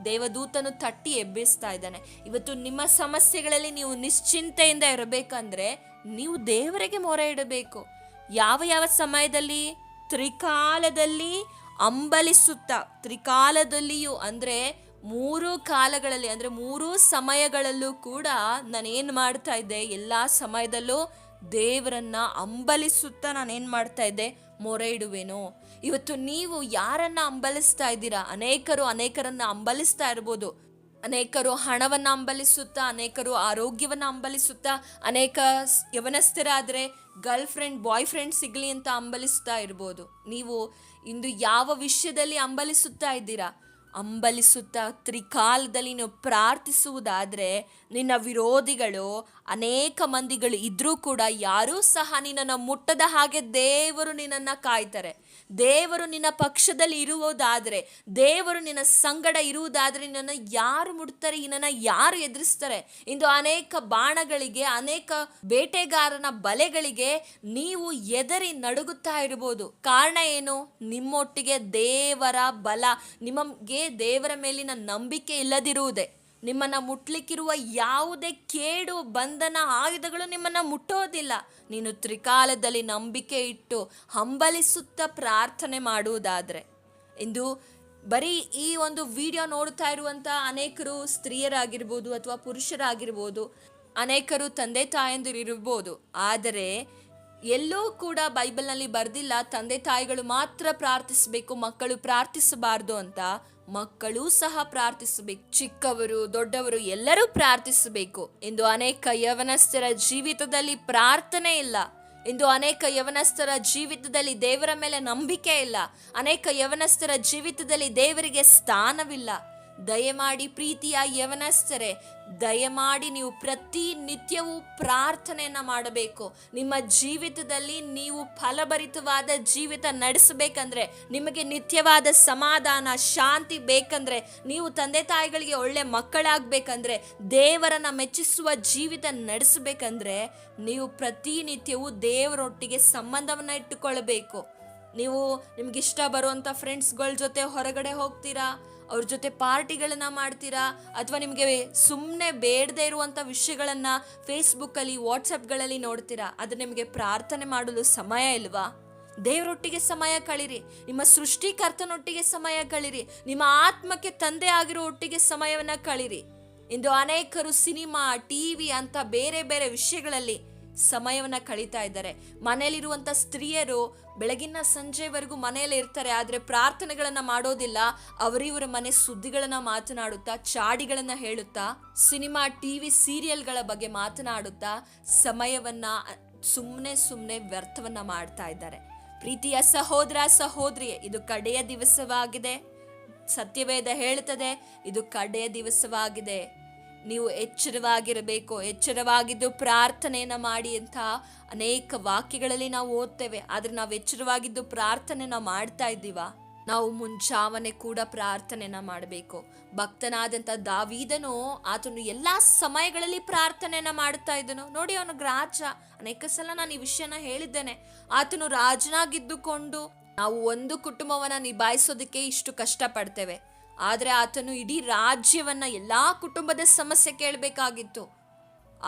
A: ದೇವದೂತನು ತಟ್ಟಿ ಎಬ್ಬಿಸ್ತಾ ಇದ್ದಾನೆ. ಇವತ್ತು ನಿಮ್ಮ ಸಮಸ್ಯೆಗಳಲ್ಲಿ ನೀವು ನಿಶ್ಚಿಂತೆಯಿಂದ ಇರಬೇಕಂದ್ರೆ ನೀವು ದೇವರಿಗೆ ಮೊರೆ ಇಡಬೇಕು. ಯಾವ ಸಮಯದಲ್ಲಿ? ತ್ರಿಕಾಲದಲ್ಲಿ ಹಂಬಲಿಸುತ್ತಾ, ತ್ರಿಕಾಲದಲ್ಲಿಯೂ ಅಂದರೆ ಮೂರು ಕಾಲಗಳಲ್ಲಿ ಅಂದರೆ ಮೂರು ಸಮಯಗಳಲ್ಲೂ ಕೂಡ ನಾನೇನು ಮಾಡ್ತಾ ಇದ್ದೆ, ಎಲ್ಲ ಸಮಯದಲ್ಲೂ ದೇವರನ್ನ ಅಂಬಲಿಸುತ್ತಾ ನಾನೇನು ಮಾಡ್ತಾ ಇದ್ದೆ, ಮೊರೆ ಇಡುವೆನು. ಇವತ್ತು ನೀವು ಯಾರನ್ನ ಅಂಬಲಿಸ್ತಾ ಇದ್ದೀರಾ? ಅನೇಕರನ್ನ ಅಂಬಲಿಸ್ತಾ ಇರ್ಬೋದು. ಅನೇಕರು ಹಣವನ್ನ ಅಂಬಲಿಸುತ್ತಾ, ಅನೇಕರು ಆರೋಗ್ಯವನ್ನ ಅಂಬಲಿಸುತ್ತಾ, ಅನೇಕ ಯವನಸ್ಥರಾದರೆ ಗರ್ಲ್ ಫ್ರೆಂಡ್ ಬಾಯ್ ಫ್ರೆಂಡ್ ಸಿಗ್ಲಿ ಅಂತ ಅಂಬಲಿಸ್ತಾ ಇರ್ಬೋದು. ನೀವು ಇಂದು ಯಾವ ವಿಷಯದಲ್ಲಿ ಅಂಬಲಿಸುತ್ತಾ ಇದ್ದೀರಾ? ಅಂಬಲಿಸುತ್ತಾ ತ್ರಿಕಾಲದಲ್ಲಿ ನೀವು ಪ್ರಾರ್ಥಿಸುವುದಾದರೆ ನಿನ್ನ ವಿರೋಧಿಗಳು ಅನೇಕ ಮಂದಿಗಳು ಇದ್ರೂ ಕೂಡ ಯಾರೂ ಸಹ ನಿನ್ನನ್ನು ಮುಟ್ಟದ ಹಾಗೆ ದೇವರು ನಿನ್ನನ್ನು ಕಾಯ್ತಾರೆ. ದೇವರು ನಿನ್ನ ಪಕ್ಷದಲ್ಲಿ ಇರುವುದಾದರೆ, ದೇವರು ನಿನ್ನ ಸಂಗಡ ಇರುವುದಾದರೆ ನಿನ್ನನ್ನು ಯಾರು ಮುಟ್ತಾರೆ, ನಿನ್ನನ್ನು ಯಾರು ಎದುರಿಸ್ತಾರೆ? ಇಂದು ಅನೇಕ ಬಾಣಗಳಿಗೆ, ಅನೇಕ ಬೇಟೆಗಾರನ ಬಲೆಗಳಿಗೆ ನೀವು ಎದರಿ ನಡುಗುತ್ತಾ ಇರಬಹುದು. ಕಾರಣ ಏನು? ನಿಮ್ಮೊಟ್ಟಿಗೆ ದೇವರ ಬಲ, ನಿಮಗೆ ದೇವರ ಮೇಲಿನ ನಂಬಿಕೆ ಇಲ್ಲದಿರುವುದೇ. ನಿಮ್ಮನ್ನು ಮುಟ್ಲಿಕ್ಕಿರುವ ಯಾವುದೇ ಕೇಡು, ಬಂಧನ, ಆಯುಧಗಳು ನಿಮ್ಮನ್ನು ಮುಟ್ಟೋದಿಲ್ಲ. ನೀನು ತ್ರಿಕಾಲದಲ್ಲಿ ನಂಬಿಕೆ ಇಟ್ಟು ಹಂಬಲಿಸುತ್ತಾ ಪ್ರಾರ್ಥನೆ ಮಾಡುವುದಾದರೆ. ಇಂದು ಬರೀ ಈ ಒಂದು ವಿಡಿಯೋ ನೋಡ್ತಾ ಇರುವಂಥ ಅನೇಕರು ಸ್ತ್ರೀಯರಾಗಿರ್ಬೋದು ಅಥವಾ ಪುರುಷರಾಗಿರ್ಬೋದು, ಅನೇಕರು ತಂದೆ ತಾಯಂದಿರಿರ್ಬೋದು. ಆದರೆ ಎಲ್ಲೂ ಕೂಡ ಬೈಬಲ್ನಲ್ಲಿ ಬರೆದಿಲ್ಲ ತಂದೆ ತಾಯಿಗಳು ಮಾತ್ರ ಪ್ರಾರ್ಥಿಸಬೇಕು, ಮಕ್ಕಳು ಪ್ರಾರ್ಥಿಸಬಾರ್ದು ಅಂತ. ಮಕ್ಕಳು ಸಹ ಪ್ರಾರ್ಥಿಸಬೇಕು. ಚಿಕ್ಕವರು ದೊಡ್ಡವರು ಎಲ್ಲರೂ ಪ್ರಾರ್ಥಿಸಬೇಕು. ಇಂದು ಅನೇಕ ಯವನಸ್ಥರ ಜೀವಿತದಲ್ಲಿ ಪ್ರಾರ್ಥನೆ ಇಲ್ಲ. ಇಂದು ಅನೇಕ ಯವನಸ್ಥರ ಜೀವಿತದಲ್ಲಿ ದೇವರ ಮೇಲೆ ನಂಬಿಕೆ ಇಲ್ಲ. ಅನೇಕ ಯವನಸ್ಥರ ಜೀವಿತದಲ್ಲಿ ದೇವರಿಗೆ ಸ್ಥಾನವಿಲ್ಲ. ದಯಮಾಡಿ ಪ್ರೀತಿಯ ಯವನಸ್ಥರೇ, ದಯಮಾಡಿ ನೀವು ಪ್ರತಿನಿತ್ಯವೂ ಪ್ರಾರ್ಥನೆಯನ್ನು ಮಾಡಬೇಕು. ನಿಮ್ಮ ಜೀವಿತದಲ್ಲಿ ನೀವು ಫಲಭರಿತವಾದ ಜೀವಿತ ನಡೆಸಬೇಕಂದ್ರೆ, ನಿಮಗೆ ನಿತ್ಯವಾದ ಸಮಾಧಾನ, ಶಾಂತಿ ಬೇಕಂದ್ರೆ, ನೀವು ತಂದೆ ತಾಯಿಗಳಿಗೆ ಒಳ್ಳೆ ಮಕ್ಕಳಾಗಬೇಕಂದ್ರೆ, ದೇವರನ್ನ ಮೆಚ್ಚಿಸುವ ಜೀವಿತ ನಡೆಸಬೇಕಂದ್ರೆ, ನೀವು ಪ್ರತಿನಿತ್ಯವೂ ದೇವರೊಟ್ಟಿಗೆ ಸಂಬಂಧವನ್ನು ಇಟ್ಟುಕೊಳ್ಳಬೇಕು. ನೀವು ನಿಮ್ಗಿಷ್ಟ ಬರುವಂಥ ಫ್ರೆಂಡ್ಸ್ಗಳ ಜೊತೆ ಹೊರಗಡೆ ಹೋಗ್ತೀರಾ, ಅವ್ರ ಜೊತೆ ಪಾರ್ಟಿಗಳನ್ನು ಮಾಡ್ತೀರಾ, ಅಥವಾ ನಿಮಗೆ ಸುಮ್ಮನೆ ಬೇಡದೇ ಇರುವಂಥ ವಿಷಯಗಳನ್ನು ಫೇಸ್ಬುಕ್ಕಲ್ಲಿ, ವಾಟ್ಸಪ್ಗಳಲ್ಲಿ ನೋಡ್ತೀರಾ. ಅದು ನಿಮಗೆ ಪ್ರಾರ್ಥನೆ ಮಾಡಲು ಸಮಯ ಇಲ್ವಾ? ದೇವರೊಟ್ಟಿಗೆ ಸಮಯ ಕಳೀರಿ. ನಿಮ್ಮ ಸೃಷ್ಟಿಕರ್ತನೊಟ್ಟಿಗೆ ಸಮಯ ಕಳೀರಿ. ನಿಮ್ಮ ಆತ್ಮಕ್ಕೆ ತಂದೆ ಆಗಿರೋ ಒಟ್ಟಿಗೆ ಸಮಯವನ್ನು ಕಳೀರಿ. ಇಂದು ಅನೇಕರು ಸಿನಿಮಾ, ಟಿವಿ ಅಂತ ಬೇರೆ ಬೇರೆ ವಿಷಯಗಳಲ್ಲಿ ಸಮಯವನ್ನು ಕಳೀತಾ ಇದ್ದಾರೆ. ಮನೆಯಲ್ಲಿರುವಂಥ ಸ್ತ್ರೀಯರು ಬೆಳಗಿನ ಸಂಜೆವರೆಗೂ ಮನೆಯಲ್ಲೇ ಇರ್ತಾರೆ, ಆದರೆ ಪ್ರಾರ್ಥನೆಗಳನ್ನು ಮಾಡೋದಿಲ್ಲ. ಅವರಿವರ ಮನೆ ಸುದ್ದಿಗಳನ್ನು ಮಾತನಾಡುತ್ತಾ, ಚಾಡಿಗಳನ್ನು ಹೇಳುತ್ತಾ, ಸಿನಿಮಾ, ಟಿವಿ, ಸೀರಿಯಲ್ಗಳ ಬಗ್ಗೆ ಮಾತನಾಡುತ್ತಾ ಸಮಯವನ್ನು ಸುಮ್ಮನೆ ವ್ಯರ್ಥವನ್ನು ಮಾಡ್ತಾ ಇದ್ದಾರೆ. ಪ್ರೀತಿಯ ಸಹೋದರ ಸಹೋದರಿ, ಇದು ಕಡೆಯ ದಿವಸವಾಗಿದೆ. ಸತ್ಯವೇದ ಹೇಳುತ್ತದೆ, ಇದು ಕಡೆಯ ದಿವಸವಾಗಿದೆ. ನೀವು ಎಚ್ಚರವಾಗಿರಬೇಕು. ಎಚ್ಚರವಾಗಿದ್ದು ಪ್ರಾರ್ಥನೆಯನ್ನು ಮಾಡಿ ಅಂತ ಅನೇಕ ವಾಕ್ಯಗಳಲ್ಲಿ ನಾವು ಓದ್ತೇವೆ. ಆದರೆ ನಾವು ಎಚ್ಚರವಾಗಿದ್ದು ಪ್ರಾರ್ಥನೆನ ಮಾಡ್ತಾ ಇದ್ದೀವಾ? ನಾವು ಮುಂಜಾವನೆ ಕೂಡ ಪ್ರಾರ್ಥನೆನ ಮಾಡಬೇಕು. ಭಕ್ತನಾದಂಥ ದಾವೀದನು, ಆತನು ಎಲ್ಲ ಸಮಯಗಳಲ್ಲಿ ಪ್ರಾರ್ಥನೆನ ಮಾಡ್ತಾ ಇದ್ದನು. ನೋಡಿ, ಅವನು ರಾಜ. ಅನೇಕ ಸಲ ನಾನು ಈ ವಿಷಯನ ಹೇಳಿದ್ದೇನೆ. ಆತನು ರಾಜನಾಗಿದ್ದುಕೊಂಡು ನಾವು ಒಂದು ಕುಟುಂಬವನ್ನು ನಿಭಾಯಿಸೋದಕ್ಕೆ ಇಷ್ಟು ಕಷ್ಟಪಡ್ತೇವೆ. ಆದರೆ ಆತನು ಇಡೀ ರಾಜ್ಯವನ್ನ, ಎಲ್ಲಾ ಕುಟುಂಬದ ಸಮಸ್ಯೆ ಕೇಳಬೇಕಾಗಿತ್ತು.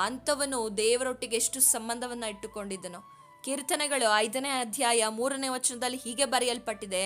A: ಅಂಥವನು ದೇವರೊಟ್ಟಿಗೆ ಎಷ್ಟು ಸಂಬಂಧವನ್ನ ಇಟ್ಟುಕೊಂಡಿದ್ದನು. ಕೀರ್ತನೆಗಳು 5ನೇ ಅಧ್ಯಾಯ 3ನೇ ವಚನದಲ್ಲಿ ಹೀಗೆ ಬರೆಯಲ್ಪಟ್ಟಿದೆ,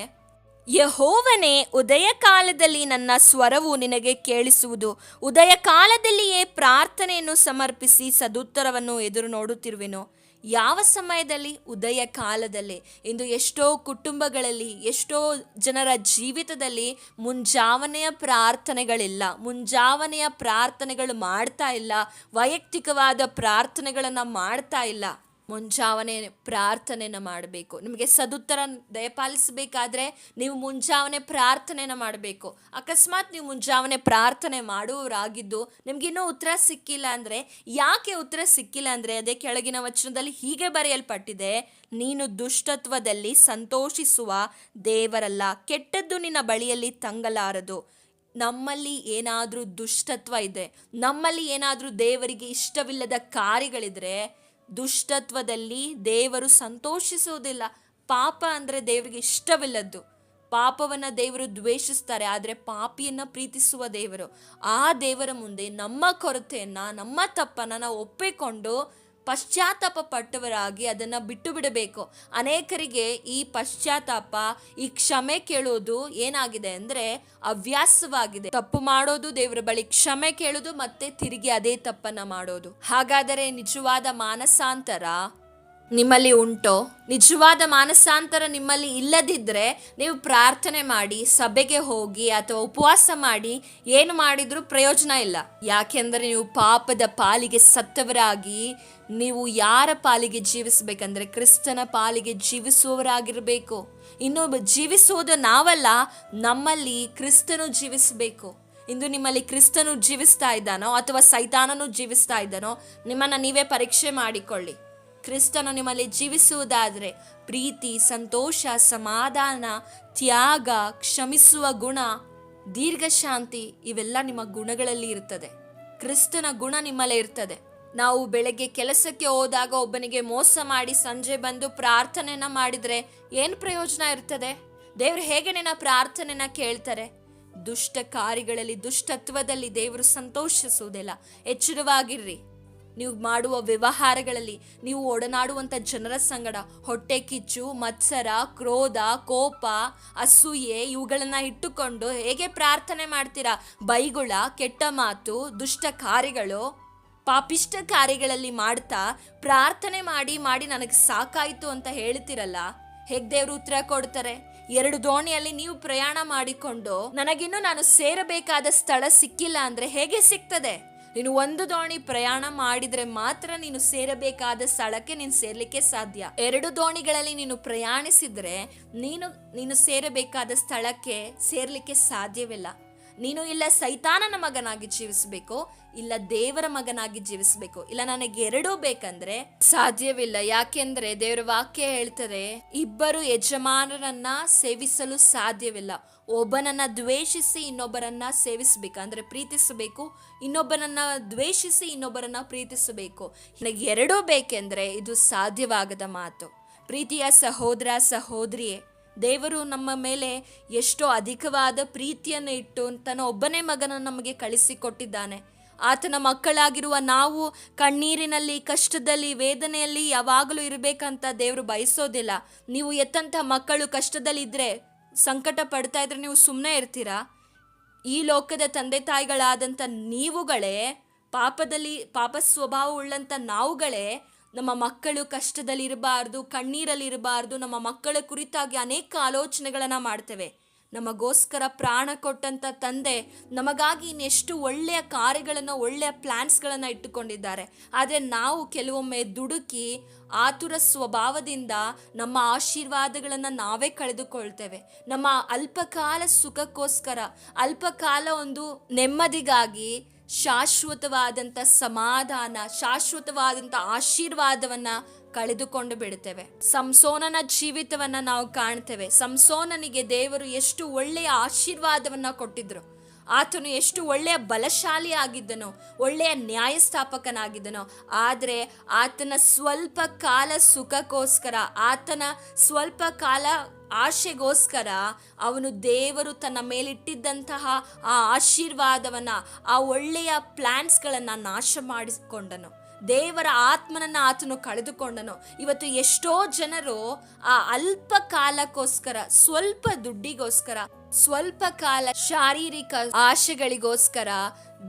A: ಯೆಹೋವನೇ, ಉದಯ ಕಾಲದಲ್ಲಿ ನನ್ನ ಸ್ವರವು ನಿನಗೆ ಕೇಳಿಸುವುದು. ಉದಯ ಕಾಲದಲ್ಲಿಯೇ ಪ್ರಾರ್ಥನೆಯನ್ನು ಸಮರ್ಪಿಸಿ ಸದುತ್ತರವನ್ನು ಎದುರು ನೋಡುತ್ತಿರುವೆನು. ಯಾವ ಸಮಯದಲ್ಲಿ? ಉದಯ ಕಾಲದಲ್ಲಿ. ಇಂದು ಎಷ್ಟೋ ಕುಟುಂಬಗಳಲ್ಲಿ, ಎಷ್ಟೋ ಜನರ ಜೀವಿತದಲ್ಲಿ ಮುಂಜಾವನೆಯ ಪ್ರಾರ್ಥನೆಗಳಿಲ್ಲ. ಮುಂಜಾವನೆಯ ಪ್ರಾರ್ಥನೆಗಳು ಮಾಡ್ತಾ ಇಲ್ಲ. ವೈಯಕ್ತಿಕವಾದ ಪ್ರಾರ್ಥನೆಗಳನ್ನು ಮಾಡ್ತಾ ಇಲ್ಲ. ಮುಂಜಾವನೆ ಪ್ರಾರ್ಥನೆನ ಮಾಡಬೇಕು. ನಿಮಗೆ ಸದುತ್ತರ ದಯಪಾಲಿಸಬೇಕಾದ್ರೆ ನೀವು ಮುಂಜಾವನೆ ಪ್ರಾರ್ಥನೆನ ಮಾಡಬೇಕು. ಅಕಸ್ಮಾತ್ ನೀವು ಮುಂಜಾವನೆ ಪ್ರಾರ್ಥನೆ ಮಾಡುವವರಾಗಿದ್ದು ನಿಮಗಿನ್ನೂ ಉತ್ತರ ಸಿಕ್ಕಿಲ್ಲ ಅಂದರೆ, ಯಾಕೆ ಉತ್ತರ ಸಿಕ್ಕಿಲ್ಲ ಅಂದರೆ, ಅದೇ ಕೆಳಗಿನ ವಚನದಲ್ಲಿ ಹೀಗೆ ಬರೆಯಲ್ಪಟ್ಟಿದೆ, ನೀನು ದುಷ್ಟತ್ವದಲ್ಲಿ ಸಂತೋಷಿಸುವ ದೇವರಲ್ಲ, ಕೆಟ್ಟದ್ದು ನಿನ್ನ ಬಳಿಯಲ್ಲಿ ತಂಗಲಾರದು. ನಮ್ಮಲ್ಲಿ ಏನಾದರೂ ದುಷ್ಟತ್ವ ಇದೆ, ನಮ್ಮಲ್ಲಿ ಏನಾದರೂ ದೇವರಿಗೆ ಇಷ್ಟವಿಲ್ಲದ ಕಾರ್ಯಗಳಿದ್ರೆ, ದುಷ್ಟತ್ವದಲ್ಲಿ ದೇವರು ಸಂತೋಷಿಸುವುದಿಲ್ಲ. ಪಾಪ ಅಂದರೆ ದೇವರಿಗೆ ಇಷ್ಟವಿಲ್ಲದ್ದು. ಪಾಪವನ್ನು ದೇವರು ದ್ವೇಷಿಸ್ತಾರೆ, ಆದರೆ ಪಾಪಿಯನ್ನು ಪ್ರೀತಿಸುವ ದೇವರು. ಆ ದೇವರ ಮುಂದೆ ನಮ್ಮ ಕೊರತೆಯನ್ನು, ನಮ್ಮ ತಪ್ಪನ್ನು ನಾವು ಒಪ್ಪಿಕೊಂಡು ಪಶ್ಚಾತ್ತಾಪ ಪಟ್ಟವರಾಗಿ ಅದನ್ನು ಬಿಟ್ಟು ಬಿಡಬೇಕು. ಅನೇಕರಿಗೆ ಈ ಪಶ್ಚಾತ್ತಾಪ, ಈ ಕ್ಷಮೆ ಕೇಳೋದು ಏನಾಗಿದೆ ಅಂದರೆ ಹವ್ಯಾಸವಾಗಿದೆ. ತಪ್ಪು ಮಾಡೋದು, ದೇವರ ಬಳಿ ಕ್ಷಮೆ ಕೇಳೋದು, ಮತ್ತೆ ತಿರುಗಿ ಅದೇ ತಪ್ಪನ್ನ ಮಾಡೋದು. ಹಾಗಾದರೆ ನಿಜವಾದ ಮಾನಸಾಂತರ ನಿಮ್ಮಲ್ಲಿ ಉಂಟೋ? ನಿಜವಾದ ಮಾನಸಾಂತರ ನಿಮ್ಮಲ್ಲಿ ಇಲ್ಲದಿದ್ದರೆ ನೀವು ಪ್ರಾರ್ಥನೆ ಮಾಡಿ, ಸಭೆಗೆ ಹೋಗಿ ಅಥವಾ ಉಪವಾಸ ಮಾಡಿ ಏನು ಮಾಡಿದ್ರೂ ಪ್ರಯೋಜನ ಇಲ್ಲ. ಯಾಕೆಂದರೆ ನೀವು ಪಾಪದ ಪಾಲಿಗೆ ಸತ್ತವರಾಗಿ ನೀವು ಯಾರ ಪಾಲಿಗೆ ಜೀವಿಸಬೇಕಂದ್ರೆ ಕ್ರಿಸ್ತನ ಪಾಲಿಗೆ ಜೀವಿಸುವವರಾಗಿರಬೇಕು. ಇನ್ನು ಜೀವಿಸುವುದು ನಾವಲ್ಲ, ನಮ್ಮಲ್ಲಿ ಕ್ರಿಸ್ತನು ಜೀವಿಸಬೇಕು. ಇಂದು ನಿಮ್ಮಲ್ಲಿ ಕ್ರಿಸ್ತನು ಜೀವಿಸ್ತಾ ಇದ್ದಾನೋ ಅಥವಾ ಸೈತಾನನು ಜೀವಿಸ್ತಾ ಇದ್ದಾನೋ ನಿಮ್ಮನ್ನು ನೀವೇ ಪರೀಕ್ಷೆ ಮಾಡಿಕೊಳ್ಳಿ. ಕ್ರಿಸ್ತನು ನಿಮ್ಮಲ್ಲಿ ಜೀವಿಸುವುದಾದರೆ ಪ್ರೀತಿ, ಸಂತೋಷ, ಸಮಾಧಾನ, ತ್ಯಾಗ, ಕ್ಷಮಿಸುವ ಗುಣ, ದೀರ್ಘಶಾಂತಿ ಇವೆಲ್ಲ ನಿಮ್ಮ ಗುಣಗಳಲ್ಲಿ ಇರ್ತದೆ. ಕ್ರಿಸ್ತನ ಗುಣ ನಿಮ್ಮಲ್ಲೇ ಇರ್ತದೆ. ನಾವು ಬೆಳಗ್ಗೆ ಕೆಲಸಕ್ಕೆ ಹೋದಾಗ ಒಬ್ಬನಿಗೆ ಮೋಸ ಮಾಡಿ ಸಂಜೆ ಬಂದು ಪ್ರಾರ್ಥನೆನ ಮಾಡಿದರೆ ಏನು ಪ್ರಯೋಜನ ಇರ್ತದೆ? ದೇವರು ಹೇಗೆ ನಿನ್ನ ಪ್ರಾರ್ಥನೆನ ಕೇಳ್ತಾರೆ? ದುಷ್ಟ ಕಾರ್ಯಗಳಲ್ಲಿ, ದುಷ್ಟತ್ವದಲ್ಲಿ ದೇವರು ಸಂತೋಷಿಸುವುದಿಲ್ಲ. ಎಚ್ಚರವಾಗಿರ್ರಿ. ನೀವು ಮಾಡುವ ವ್ಯವಹಾರಗಳಲ್ಲಿ, ನೀವು ಒಡನಾಡುವಂಥ ಜನರ ಸಂಗಡ ಹೊಟ್ಟೆ ಕಿಚ್ಚು, ಮತ್ಸರ, ಕ್ರೋಧ, ಕೋಪ, ಅಸೂಯೆ ಇವುಗಳನ್ನು ಇಟ್ಟುಕೊಂಡು ಹೇಗೆ ಪ್ರಾರ್ಥನೆ ಮಾಡ್ತೀರಾ? ಬೈಗುಳ, ಕೆಟ್ಟ ಮಾತು, ದುಷ್ಟ ಕಾರ್ಯಗಳು, ಪಾಪಿಷ್ಟ ಕಾರ್ಯಗಳಲ್ಲಿ ಮಾಡ್ತಾ ಪ್ರಾರ್ಥನೆ ಮಾಡಿ ಮಾಡಿ ನನಗೆ ಸಾಕಾಯಿತು ಅಂತ ಹೇಳ್ತಿರಲ್ಲ, ಹೇಗೆ ದೇವರು ಉತ್ತರ ಕೊಡ್ತಾರೆ? 2 ದೋಣಿಯಲ್ಲಿ ನೀವು ಪ್ರಯಾಣ ಮಾಡಿಕೊಂಡು ನಾನು ಸೇರಬೇಕಾದ ಸ್ಥಳ ಸಿಕ್ಕಿಲ್ಲ ಅಂದ್ರೆ ಹೇಗೆ ಸಿಗ್ತದೆ? ನೀನು 1 ದೋಣಿ ಪ್ರಯಾಣ ಮಾಡಿದ್ರೆ ಮಾತ್ರ ನೀನು ಸೇರಬೇಕಾದ ಸ್ಥಳಕ್ಕೆ ನೀನು ಸೇರ್ಲಿಕ್ಕೆ ಸಾಧ್ಯ. 2 ದೋಣಿಗಳಲ್ಲಿ ನೀನು ಪ್ರಯಾಣಿಸಿದ್ರೆ ನೀನು ಸೇರಬೇಕಾದ ಸ್ಥಳಕ್ಕೆ ಸೇರ್ಲಿಕ್ಕೆ ಸಾಧ್ಯವಿಲ್ಲ. ನೀನು ಇಲ್ಲ ಸೈತಾನನ ಮಗನಾಗಿ ಜೀವಿಸಬೇಕು, ಇಲ್ಲ ದೇವರ ಮಗನಾಗಿ ಜೀವಿಸಬೇಕು. ಇಲ್ಲ ನನಗೆ 2 ಬೇಕಂದ್ರೆ ಸಾಧ್ಯವಿಲ್ಲ. ಯಾಕೆಂದ್ರೆ ದೇವರ ವಾಕ್ಯ ಹೇಳ್ತಾರೆ, ಇಬ್ಬರು ಯಜಮಾನರನ್ನ ಸೇವಿಸಲು ಸಾಧ್ಯವಿಲ್ಲ. ಒಬ್ಬನನ್ನ ದ್ವೇಷಿಸಿ ಇನ್ನೊಬ್ಬರನ್ನ ಸೇವಿಸಬೇಕು ಅಂದ್ರೆ ಪ್ರೀತಿಸಬೇಕು, ಇನ್ನೊಬ್ಬನನ್ನ ದ್ವೇಷಿಸಿ ಇನ್ನೊಬ್ಬರನ್ನ ಪ್ರೀತಿಸಬೇಕು. ನನಗೆ 2 ಬೇಕೆಂದ್ರೆ ಇದು ಸಾಧ್ಯವಾಗದ ಮಾತು. ಪ್ರೀತಿಯ ಸಹೋದರ ಸಹೋದರಿಯೇ, ದೇವರು ನಮ್ಮ ಮೇಲೆ ಎಷ್ಟೋ ಅಧಿಕವಾದ ಪ್ರೀತಿಯನ್ನು ಇಟ್ಟು ತನ್ನ ಒಬ್ಬನೇ ಮಗನನ್ನು ನಮಗೆ ಕಳಿಸಿಕೊಟ್ಟಿದ್ದಾನೆ. ಆತನ ಮಕ್ಕಳಾಗಿರುವ ನಾವು ಕಣ್ಣೀರಿನಲ್ಲಿ, ಕಷ್ಟದಲ್ಲಿ, ವೇದನೆಯಲ್ಲಿ ಯಾವಾಗಲೂ ಇರಬೇಕಂತ ದೇವರು ಬಯಸೋದಿಲ್ಲ. ನೀವು ಎತ್ತಂಥ ಮಕ್ಕಳು ಕಷ್ಟದಲ್ಲಿದ್ದರೆ, ಸಂಕಟ ಪಡ್ತಾ ಇದ್ರೆ ನೀವು ಸುಮ್ಮನೆ ಇರ್ತೀರಾ? ಈ ಲೋಕದ ತಂದೆ ತಾಯಿಗಳಾದಂಥ ನೀವುಗಳೇ, ಪಾಪ ಸ್ವಭಾವ ಉಳ್ಳಂಥ ನಾವುಗಳೇ ನಮ್ಮ ಮಕ್ಕಳು ಕಷ್ಟದಲ್ಲಿ ಇರಬಾರ್ದು, ಕಣ್ಣೀರಲ್ಲಿ ಇರಬಾರ್ದು, ನಮ್ಮ ಮಕ್ಕಳ ಕುರಿತಾಗಿ ಅನೇಕ ಆಲೋಚನೆಗಳನ್ನು ಮಾಡ್ತೇವೆ. ನಮಗೋಸ್ಕರ ಪ್ರಾಣ ಕೊಟ್ಟಂಥ ತಂದೆ ನಮಗಾಗಿ ಇನ್ನೆಷ್ಟು ಒಳ್ಳೆಯ ಕಾರ್ಯಗಳನ್ನು, ಒಳ್ಳೆಯ ಪ್ಲ್ಯಾನ್ಸ್ಗಳನ್ನು ಇಟ್ಟುಕೊಂಡಿದ್ದಾರೆ. ಆದರೆ ನಾವು ಕೆಲವೊಮ್ಮೆ ದುಡುಕಿ ಆತುರ ಸ್ವಭಾವದಿಂದ ನಮ್ಮ ಆಶೀರ್ವಾದಗಳನ್ನು ನಾವೇ ಕಳೆದುಕೊಳ್ತೇವೆ. ನಮ್ಮ ಅಲ್ಪಕಾಲ ಸುಖಕ್ಕೋಸ್ಕರ, ಅಲ್ಪಕಾಲ ಒಂದು ನೆಮ್ಮದಿಗಾಗಿ ಶಾಶ್ವತವಾದಂಥ ಸಮಾಧಾನ, ಶಾಶ್ವತವಾದಂಥ ಆಶೀರ್ವಾದವನ್ನ ಕಳೆದುಕೊಂಡು ಬಿಡುತ್ತೇವೆ. ಸಂಸೋನನ ಜೀವಿತವನ್ನ ನಾವು ಕಾಣ್ತೇವೆ. ಸಂಸೋನನಿಗೆ ದೇವರು ಎಷ್ಟು ಒಳ್ಳೆಯ ಆಶೀರ್ವಾದವನ್ನ ಕೊಟ್ಟಿದ್ರು. ಆತನು ಎಷ್ಟು ಒಳ್ಳೆಯ ಬಲಶಾಲಿ ಆಗಿದ್ದನೋ, ಒಳ್ಳೆಯ ನ್ಯಾಯಸ್ಥಾಪಕನಾಗಿದ್ದನೋ. ಆದರೆ ಆತನ ಸ್ವಲ್ಪ ಕಾಲ ಸುಖಕ್ಕೋಸ್ಕರ, ಆತನ ಸ್ವಲ್ಪ ಕಾಲ ಆಶೆಗೋಸ್ಕರ ಅವನು ದೇವರು ತನ್ನ ಮೇಲಿಟ್ಟಿದ್ದಂತಹ ಆ ಆಶೀರ್ವಾದವನ್ನು, ಆ ಒಳ್ಳೆಯ ಪ್ಲ್ಯಾನ್ಸ್ಗಳನ್ನು ನಾಶ ಮಾಡಿಕೊಂಡನು. ದೇವರ ಆತ್ಮನನ್ನು ಆತನು ಕಳೆದುಕೊಂಡನು. ಇವತ್ತು ಎಷ್ಟೋ ಜನರು ಆ ಅಲ್ಪ ಕಾಲಕ್ಕೋಸ್ಕರ, ಸ್ವಲ್ಪ ದುಡ್ಡಿಗೋಸ್ಕರ, ಸ್ವಲ್ಪ ಕಾಲ ಶಾರೀರಿಕ ಆಶೆಗಳಿಗೋಸ್ಕರ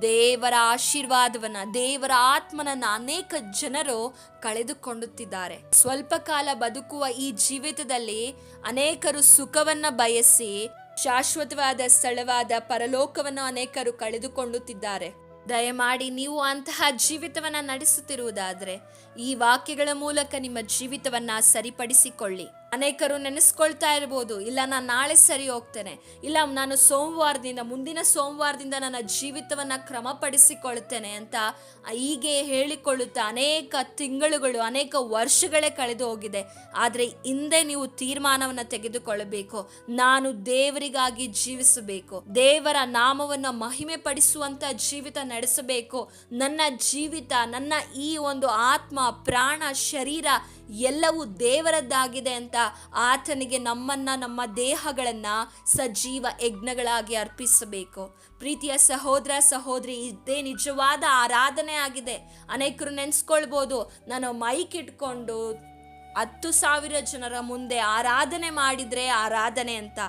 A: ದೇವರ ಆಶೀರ್ವಾದವನ್ನ, ದೇವರ ಆತ್ಮನನ್ನ ಅನೇಕ ಜನರು ಕಳೆದುಕೊಳ್ಳುತ್ತಿದ್ದಾರೆ. ಸ್ವಲ್ಪ ಕಾಲ ಬದುಕುವ ಈ ಜೀವಿತದಲ್ಲಿ ಅನೇಕರು ಸುಖವನ್ನ ಬಯಸಿ ಶಾಶ್ವತವಾದ ಸ್ಥಳವಾದ ಪರಲೋಕವನ್ನು ಅನೇಕರು ಕಳೆದುಕೊಳ್ಳುತ್ತಿದ್ದಾರೆ. ದಯಮಾಡಿ ನೀವು ಅಂತಹ ಜೀವಿತವನ್ನ ನಡೆಸುತ್ತಿರುವುದಾದರೆ ಈ ವಾಕ್ಯಗಳ ಮೂಲಕ ನಿಮ್ಮ ಜೀವಿತವನ್ನ ಸರಿಪಡಿಸಿಕೊಳ್ಳಿ. ಅನೇಕರು ನೆನೆಸ್ಕೊಳ್ತಾ ಇರ್ಬೋದು, ಇಲ್ಲ ನಾನು ನಾಳೆ ಸರಿ ಹೋಗ್ತೇನೆ, ಇಲ್ಲ ನಾನು ಮುಂದಿನ ಸೋಮವಾರದಿಂದ ನನ್ನ ಜೀವಿತವನ್ನ ಕ್ರಮಪಡಿಸಿಕೊಳ್ತೇನೆ ಅಂತ ಹೀಗೆ ಹೇಳಿಕೊಳ್ಳುತ್ತಾ ಅನೇಕ ತಿಂಗಳುಗಳು, ಅನೇಕ ವರ್ಷಗಳೇ ಕಳೆದು ಹೋಗಿದೆ. ಆದರೆ ಹಿಂದೆ ನೀವು ತೀರ್ಮಾನವನ್ನು ತೆಗೆದುಕೊಳ್ಳಬೇಕು. ನಾನು ದೇವರಿಗಾಗಿ ಜೀವಿಸಬೇಕು, ದೇವರ ನಾಮವನ್ನು ಮಹಿಮೆ ಪಡಿಸುವಂತ ಜೀವಿತ ನಡೆಸಬೇಕು. ನನ್ನ ಜೀವಿತ, ನನ್ನ ಈ ಒಂದು ಆತ್ಮ, ಪ್ರಾಣ, ಶರೀರ ಎಲ್ಲವೂ ದೇವರದ್ದಾಗಿದೆ ಅಂತ ಆತನಿಗೆ ನಮ್ಮ ದೇಹಗಳನ್ನು ಸಜೀವ ಯಜ್ಞಗಳಾಗಿ ಅರ್ಪಿಸಬೇಕು. ಪ್ರೀತಿಯ ಸಹೋದರ ಸಹೋದರಿ, ಇದೇ ನಿಜವಾದ ಆರಾಧನೆ ಆಗಿದೆ. ಅನೇಕರು ನೆನೆಸ್ಕೊಳ್ಬೋದು, ನಾನು ಮೈಕ್ ಇಟ್ಕೊಂಡು 10,000 ಜನರ ಮುಂದೆ ಆರಾಧನೆ ಮಾಡಿದರೆ ಆರಾಧನೆ ಅಂತ.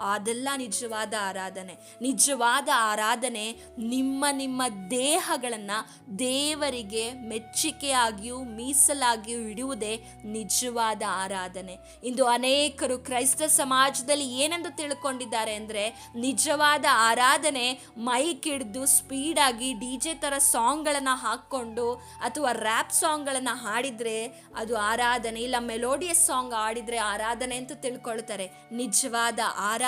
A: ಅದೆಲ್ಲ ನಿಜವಾದ ಆರಾಧನೆ. ನಿಜವಾದ ಆರಾಧನೆ ನಿಮ್ಮ ದೇಹಗಳನ್ನು ದೇವರಿಗೆ ಮೆಚ್ಚುಗೆಯಾಗಿಯೂ ಮೀಸಲಾಗಿಯೂ ಇಡುವುದೇ ನಿಜವಾದ ಆರಾಧನೆ. ಇಂದು ಅನೇಕರು ಕ್ರೈಸ್ತ ಸಮಾಜದಲ್ಲಿ ಏನೆಂದು ತಿಳ್ಕೊಂಡಿದ್ದಾರೆ ಅಂದರೆ, ನಿಜವಾದ ಆರಾಧನೆ ಮೈಕ್ ಹಿಡಿದು ಸ್ಪೀಡಾಗಿ DJ ಥರ ಸಾಂಗ್ಗಳನ್ನು ಹಾಕ್ಕೊಂಡು ಅಥವಾ ರ್ಯಾಪ್ ಸಾಂಗ್ಗಳನ್ನು ಹಾಡಿದರೆ ಅದು ಆರಾಧನೆ, ಇಲ್ಲ ಮೆಲೋಡಿಯಸ್ ಸಾಂಗ್ ಹಾಡಿದರೆ ಆರಾಧನೆ ಅಂತ ತಿಳ್ಕೊಳ್ತಾರೆ. ನಿಜವಾದ ಆರಾಧನೆ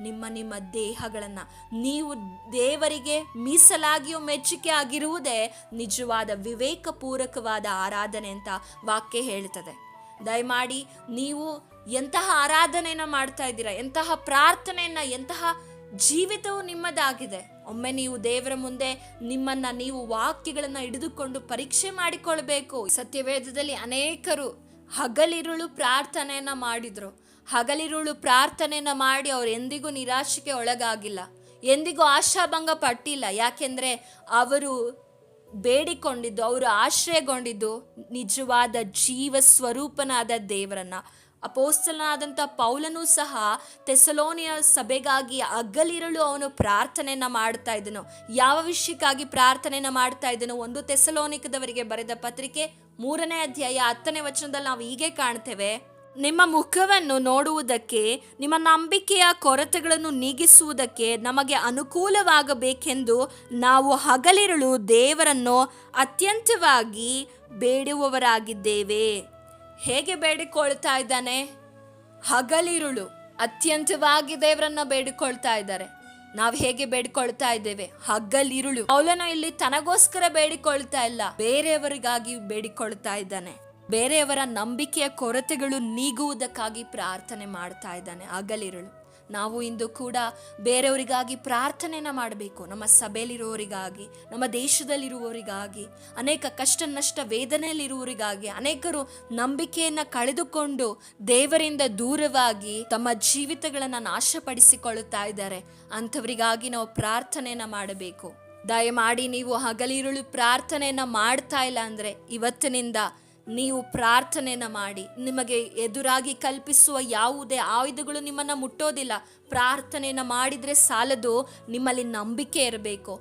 A: ನಿಮ್ಮ ದೇಹಗಳನ್ನು ನೀವು ದೇವರಿಗೆ ಮೀಸಲಾಗಿಯೂ ಮೆಚ್ಚುಗೆ ಆಗಿರುವುದೇ ನಿಜವಾದ ವಿವೇಕಪೂರ್ವಕವಾದ ಆರಾಧನೆ ಅಂತ ವಾಕ್ಯ ಹೇಳ್ತದೆ. ದಯಮಾಡಿ ನೀವು ಎಂತಹ ಆರಾಧನೆಯನ್ನು ಮಾಡ್ತಾ ಇದ್ದೀರಾ, ಎಂತಹ ಪ್ರಾರ್ಥನೆಯನ್ನು, ಎಂತಹ ಜೀವಿತವು ನಿಮ್ಮದಾಗಿದೆ. ಒಮ್ಮೆ ನೀವು ದೇವರ ಮುಂದೆ ನೀವು ವಾಕ್ಯಗಳನ್ನು ಹಿಡಿದುಕೊಂಡು ಪರೀಕ್ಷೆ ಮಾಡಿಕೊಳ್ಬೇಕು. ಸತ್ಯವೇದದಲ್ಲಿ ಅನೇಕರು ಹಗಲಿರುಳು ಪ್ರಾರ್ಥನೆಯನ್ನು ಮಾಡಿದ್ರು. ಹಗಲಿರುಳು ಪ್ರಾರ್ಥನೆಯನ್ನು ಮಾಡಿ ಅವರು ಎಂದಿಗೂ ನಿರಾಶೆಗೆ ಒಳಗಾಗಿಲ್ಲ, ಎಂದಿಗೂ ಆಶಾಭಂಗ ಪಟ್ಟಿಲ್ಲ. ಯಾಕೆಂದರೆ ಅವರು ಬೇಡಿಕೊಂಡಿದ್ದು, ಅವರು ಆಶ್ರಯಗೊಂಡಿದ್ದು ನಿಜವಾದ ಜೀವ ಸ್ವರೂಪನಾದ ದೇವರನ್ನ. ಅಪೊಸ್ತಲನಾದಂಥ ಪೌಲನೂ ಸಹ ಥೆಸಲೋನಿಯ ಸಭೆಗಾಗಿ ಹಗಲಿರುಳು ಅವನು ಪ್ರಾರ್ಥನೆಯನ್ನು ಮಾಡ್ತಾ ಇದ್ದನು. ಯಾವ ವಿಷಯಕ್ಕಾಗಿ ಪ್ರಾರ್ಥನೆಯನ್ನು ಮಾಡ್ತಾ ಇದ್ದನು? 1 ಥೆಸಲೋನಿಕದವರಿಗೆ ಬರೆದ ಪತ್ರಿಕೆ 3ನೇ ಅಧ್ಯಾಯ 10ನೇ ವಚನದಲ್ಲಿ ನಾವು ಹೀಗೆ ಕಾಣ್ತೇವೆ, ನಿಮ್ಮ ಮುಖವನ್ನು ನೋಡುವುದಕ್ಕೆ, ನಿಮ್ಮ ನಂಬಿಕೆಯ ಕೊರತೆಗಳನ್ನು ನೀಗಿಸುವುದಕ್ಕೆ ನಮಗೆ ಅನುಕೂಲವಾಗಬೇಕೆಂದು ನಾವು ಹಗಲಿರುಳು ದೇವರನ್ನು ಅತ್ಯಂತವಾಗಿ ಬೇಡುವವರಾಗಿದ್ದೇವೆ. ಹೇಗೆ ಬೇಡಿಕೊಳ್ತಾ ಇದ್ದಾನೆ? ಹಗಲಿರುಳು ಅತ್ಯಂತವಾಗಿ ದೇವರನ್ನ ಬೇಡಿಕೊಳ್ತಾ ಇದ್ದಾರೆ. ನಾವು ಹೇಗೆ ಬೇಡಿಕೊಳ್ತಾ ಇದ್ದೇವೆ? ಹಗಲಿರುಳು. ಪೌಲನು ಇಲ್ಲಿ ತನಗೋಸ್ಕರ ಬೇಡಿಕೊಳ್ತಾ ಇಲ್ಲ, ಬೇರೆಯವರಿಗಾಗಿ ಬೇಡಿಕೊಳ್ತಾ ಇದ್ದಾನೆ. ಬೇರೆಯವರ ನಂಬಿಕೆಯ ಕೊರತೆಗಳು ನೀಗುವುದಕ್ಕಾಗಿ ಪ್ರಾರ್ಥನೆ ಮಾಡ್ತಾ ಇದ್ದಾನೆ ಹಗಲಿರುಳು. ನಾವು ಇಂದು ಕೂಡ ಬೇರೆಯವರಿಗಾಗಿ ಪ್ರಾರ್ಥನೆಯನ್ನು ಮಾಡಬೇಕು. ನಮ್ಮ ಸಭೆಯಲ್ಲಿರುವವರಿಗಾಗಿ, ನಮ್ಮ ದೇಶದಲ್ಲಿರುವವರಿಗಾಗಿ, ಅನೇಕ ಕಷ್ಟ ನಷ್ಟ ವೇದನೆಯಲ್ಲಿರುವವರಿಗಾಗಿ, ಅನೇಕರು ನಂಬಿಕೆಯನ್ನು ಕಳೆದುಕೊಂಡು ದೇವರಿಂದ ದೂರವಾಗಿ ತಮ್ಮ ಜೀವಿತಗಳನ್ನು ನಾಶಪಡಿಸಿಕೊಳ್ಳುತ್ತಾ ಇದ್ದಾರೆ. ಅಂಥವರಿಗಾಗಿ ನಾವು ಪ್ರಾರ್ಥನೆಯನ್ನು ಮಾಡಬೇಕು. ದಯಮಾಡಿ ನೀವು ಹಗಲಿರುಳು ಪ್ರಾರ್ಥನೆಯನ್ನು ಮಾಡ್ತಾ ಇಲ್ಲ ಅಂದರೆ ಇವತ್ತಿನಿಂದ ನೀವು ಪ್ರಾರ್ಥನೆಯನ್ನು ಮಾಡಿ. ನಿಮಗೆ ಎದುರಾಗಿ ಕಲ್ಪಿಸುವ ಯಾವುದೇ ಆಯುಧಗಳು ನಿಮ್ಮನ್ನು ಮುಟ್ಟೋದಿಲ್ಲ. ಪ್ರಾರ್ಥನೆಯನ್ನು ಮಾಡಿದರೆ ಸಾಲದು, ನಿಮ್ಮಲ್ಲಿ ನಂಬಿಕೆ ಇರಬೇಕು.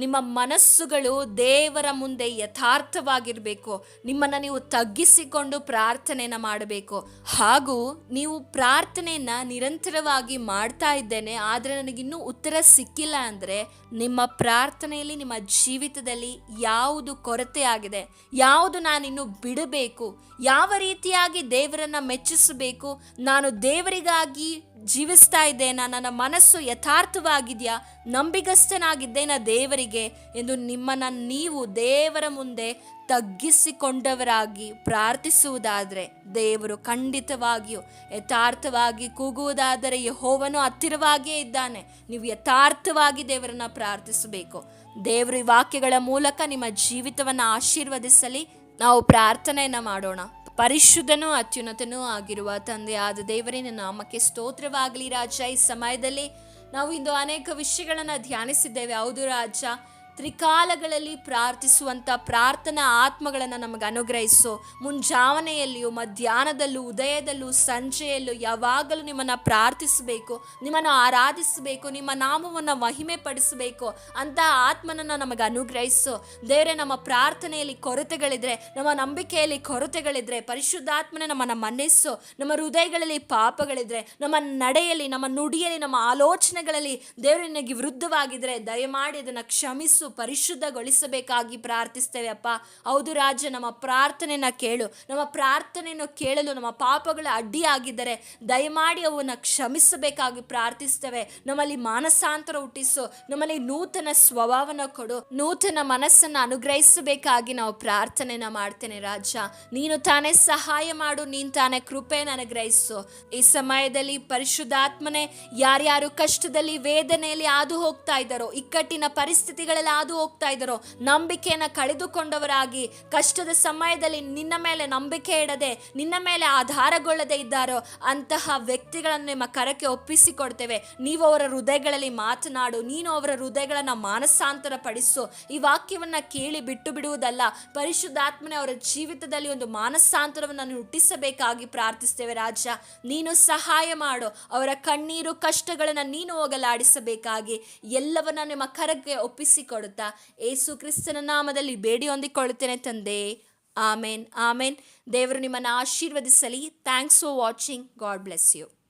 A: ನಿಮ್ಮ ಮನಸ್ಸುಗಳು ದೇವರ ಮುಂದೆ ಯಥಾರ್ಥವಾಗಿರಬೇಕು. ನಿಮ್ಮನ್ನು ನೀವು ತಗ್ಗಿಸಿಕೊಂಡು ಪ್ರಾರ್ಥನೆಯನ್ನು ಮಾಡಬೇಕು. ಹಾಗೂ ನೀವು ಪ್ರಾರ್ಥನೆಯನ್ನು ನಿರಂತರವಾಗಿ ಮಾಡ್ತಾ ಇದ್ದೇನೆ, ಆದರೆ ನನಗಿನ್ನೂ ಉತ್ತರ ಸಿಕ್ಕಿಲ್ಲ ಅಂದರೆ ನಿಮ್ಮ ಪ್ರಾರ್ಥನೆಯಲ್ಲಿ, ನಿಮ್ಮ ಜೀವಿತದಲ್ಲಿ ಯಾವುದು ಕೊರತೆ ಆಗಿದೆ, ಯಾವುದು ನಾನಿನ್ನು ಬಿಡಬೇಕು, ಯಾವ ರೀತಿಯಾಗಿ ದೇವರನ್ನು ಮೆಚ್ಚಿಸಬೇಕು, ನಾನು ದೇವರಿಗಾಗಿ ಜೀವಿಸ್ತಾ ಇದ್ದೇನಾ, ನನ್ನ ಮನಸ್ಸು ಯಥಾರ್ಥವಾಗಿದೆಯಾ, ನಂಬಿಗಸ್ತನಾಗಿದ್ದೇನಾ ದೇವರಿಗೆ ಎಂದು ನಿಮ್ಮನ್ನು ನೀವು ದೇವರ ಮುಂದೆ ತಗ್ಗಿಸಿಕೊಂಡವರಾಗಿ ಪ್ರಾರ್ಥಿಸುವುದಾದರೆ ದೇವರು ಖಂಡಿತವಾಗಿಯೂ ಯಥಾರ್ಥವಾಗಿ ಕೂಗುವುದಾದರೆ ಯೆಹೋವನು ಹತ್ತಿರವಾಗಿಯೇ ಇದ್ದಾನೆ. ನೀವು ಯಥಾರ್ಥವಾಗಿ ದೇವರನ್ನು ಪ್ರಾರ್ಥಿಸಬೇಕು. ದೇವರು ಈ ವಾಕ್ಯಗಳ ಮೂಲಕ ನಿಮ್ಮ ಜೀವಿತವನ್ನು ಆಶೀರ್ವದಿಸಲಿ. ನಾವು ಪ್ರಾರ್ಥನೆಯನ್ನು ಮಾಡೋಣ. ಪರಿಶುದ್ಧನೂ ಅತ್ಯುನ್ನತನೂ ಆಗಿರುವ ತಂದೆಯಾದ ದೇವರೇ, ನಿನ್ನ ನಾಮಕ್ಕೆ ಸ್ತೋತ್ರವಾಗಲಿ ರಾಜ. ಈ ಸಮಯದಲ್ಲಿ ನಾವು ಇಂದು ಅನೇಕ ವಿಷಯಗಳನ್ನು ಧ್ಯಾನಿಸಿದ್ದೇವೆ. ಹೌದು ರಾಜ, ತ್ರಿಕಾಲಗಳಲ್ಲಿ ಪ್ರಾರ್ಥಿಸುವಂಥ ಪ್ರಾರ್ಥನಾ ಆತ್ಮಗಳನ್ನು ನಮಗೆ ಅನುಗ್ರಹಿಸು. ಮುಂಜಾವನೆಯಲ್ಲಿಯೂ, ಮಧ್ಯಾಹ್ನದಲ್ಲೂ, ಉದಯದಲ್ಲೂ, ಸಂಜೆಯಲ್ಲೂ ಯಾವಾಗಲೂ ನಿಮ್ಮನ್ನು ಪ್ರಾರ್ಥಿಸಬೇಕು, ನಿಮ್ಮನ್ನು ಆರಾಧಿಸಬೇಕು, ನಿಮ್ಮ ನಾಮವನ್ನು ಮಹಿಮೆ ಪಡಿಸಬೇಕು ಅಂತ ಆತ್ಮನನ್ನು ನಮಗೆ ಅನುಗ್ರಹಿಸು ದೇವರೇ. ನಮ್ಮ ಪ್ರಾರ್ಥನೆಯಲ್ಲಿ ಕೊರತೆಗಳಿದ್ರೆ, ನಮ್ಮ ನಂಬಿಕೆಯಲ್ಲಿ ಕೊರತೆಗಳಿದ್ರೆ ಪರಿಶುದ್ಧಾತ್ಮನೇ ನಮ್ಮನ್ನು ಮನ್ನಿಸು. ನಮ್ಮ ಹೃದಯಗಳಲ್ಲಿ ಪಾಪಗಳಿದ್ರೆ, ನಮ್ಮ ನಡೆಯಲ್ಲಿ, ನಮ್ಮ ನುಡಿಯಲ್ಲಿ, ನಮ್ಮ ಆಲೋಚನೆಗಳಲ್ಲಿ ದೇವರೇ ನಿನಗೆ ವಿರುದ್ಧವಾಗಿದ್ರೆ ದಯಮಾಡಿ ಅದನ್ನು ಕ್ಷಮಿಸು, ಪರಿಶುದ್ಧಗೊಳಿಸಬೇಕಾಗಿ ಪ್ರಾರ್ಥಿಸ್ತೇವೆ ಅಪ್ಪ. ಹೌದು ರಾಜ, ನಮ್ಮ ಪ್ರಾರ್ಥನೆಯನ್ನು ಕೇಳು. ನಮ್ಮ ಪ್ರಾರ್ಥನೆಯನ್ನು ಕೇಳಲು ನಮ್ಮ ಪಾಪಗಳ ಅಡ್ಡಿಯಾಗಿದ್ದರೆ ದಯಮಾಡಿ ಅವನ್ನು ಕ್ಷಮಿಸಬೇಕಾಗಿ ಪ್ರಾರ್ಥಿಸ್ತೇವೆ. ನಮ್ಮಲ್ಲಿ ಮಾನಸಾಂತರ ಹುಟ್ಟಿಸು, ನಮ್ಮಲ್ಲಿ ನೂತನ ಸ್ವಭಾವನ ಕೊಡು, ನೂತನ ಮನಸ್ಸನ್ನು ಅನುಗ್ರಹಿಸಬೇಕಾಗಿ ನಾವು ಪ್ರಾರ್ಥನೆಯನ್ನು ಮಾಡ್ತೇನೆ ರಾಜ. ನೀನು ತಾನೇ ಸಹಾಯ ಮಾಡು, ನೀನು ತಾನೇ ಕೃಪೆಯನ್ನು ಅನುಗ್ರಹಿಸು. ಈ ಸಮಯದಲ್ಲಿ ಪರಿಶುದ್ಧಾತ್ಮನೇ, ಯಾರ್ಯಾರು ಕಷ್ಟದಲ್ಲಿ ವೇದನೆಯಲ್ಲಿ ಹಾದು ಹೋಗ್ತಾ ಇದ್ದಾರೋ, ಇಕ್ಕಟ್ಟಿನ ಪರಿಸ್ಥಿತಿಗಳಲ್ಲಿ ಹಾದು ಹೋಗ್ತಾ ಇದ್ದಾರೋ, ನಂಬಿಕೆಯನ್ನು ಕಳೆದುಕೊಂಡವರಾಗಿ ಕಷ್ಟದ ಸಮಯದಲ್ಲಿ ನಿನ್ನ ಮೇಲೆ ನಂಬಿಕೆ ಇಡದೆ, ನಿನ್ನ ಮೇಲೆ ಆಧಾರಗೊಳ್ಳದೆ ಇದ್ದಾರೋ ಅಂತಹ ವ್ಯಕ್ತಿಗಳನ್ನು ನಿಮ್ಮ ಕರಕ್ಕೆ ಒಪ್ಪಿಸಿಕೊಡ್ತೇವೆ. ನೀವು ಅವರ ಹೃದಯಗಳಲ್ಲಿ ಮಾತನಾಡು, ನೀನು ಅವರ ಹೃದಯಗಳನ್ನು ಮಾನಸಾಂತರ ಪಡಿಸು. ಈ ವಾಕ್ಯವನ್ನು ಕೇಳಿ ಬಿಟ್ಟು ಬಿಡುವುದಲ್ಲ, ಪರಿಶುದ್ಧಾತ್ಮನೇ ಅವರ ಜೀವಿತದಲ್ಲಿ ಒಂದು ಮಾನಸಾಂತರವನ್ನು ಹುಟ್ಟಿಸಬೇಕಾಗಿ ಪ್ರಾರ್ಥಿಸ್ತೇವೆ. ರಾಜ, ನೀನು ಸಹಾಯ ಮಾಡು. ಅವರ ಕಣ್ಣೀರು ಕಷ್ಟಗಳನ್ನು ನೀನು ಹೋಗಲಾಡಿಸಬೇಕಾಗಿ ಎಲ್ಲವನ್ನ ನಿಮ್ಮ ಕರಕ್ಕೆ ಒಪ್ಪಿಸಿಕೊಡುತ್ತಾ ಯೇಸು ಕ್ರಿಸ್ತನ ನಾಮದಲ್ಲಿ ಬೇಡಿ ಹೊಂದಿಕೊಳ್ಳುತ್ತೇನೆ ತಂದೆ. ಆಮೇನ್, ಆಮೇನ್. ದೇವರು ನಿಮ್ಮನ್ನು ಆಶೀರ್ವದಿಸಲಿ. Thanks for watching. God bless you.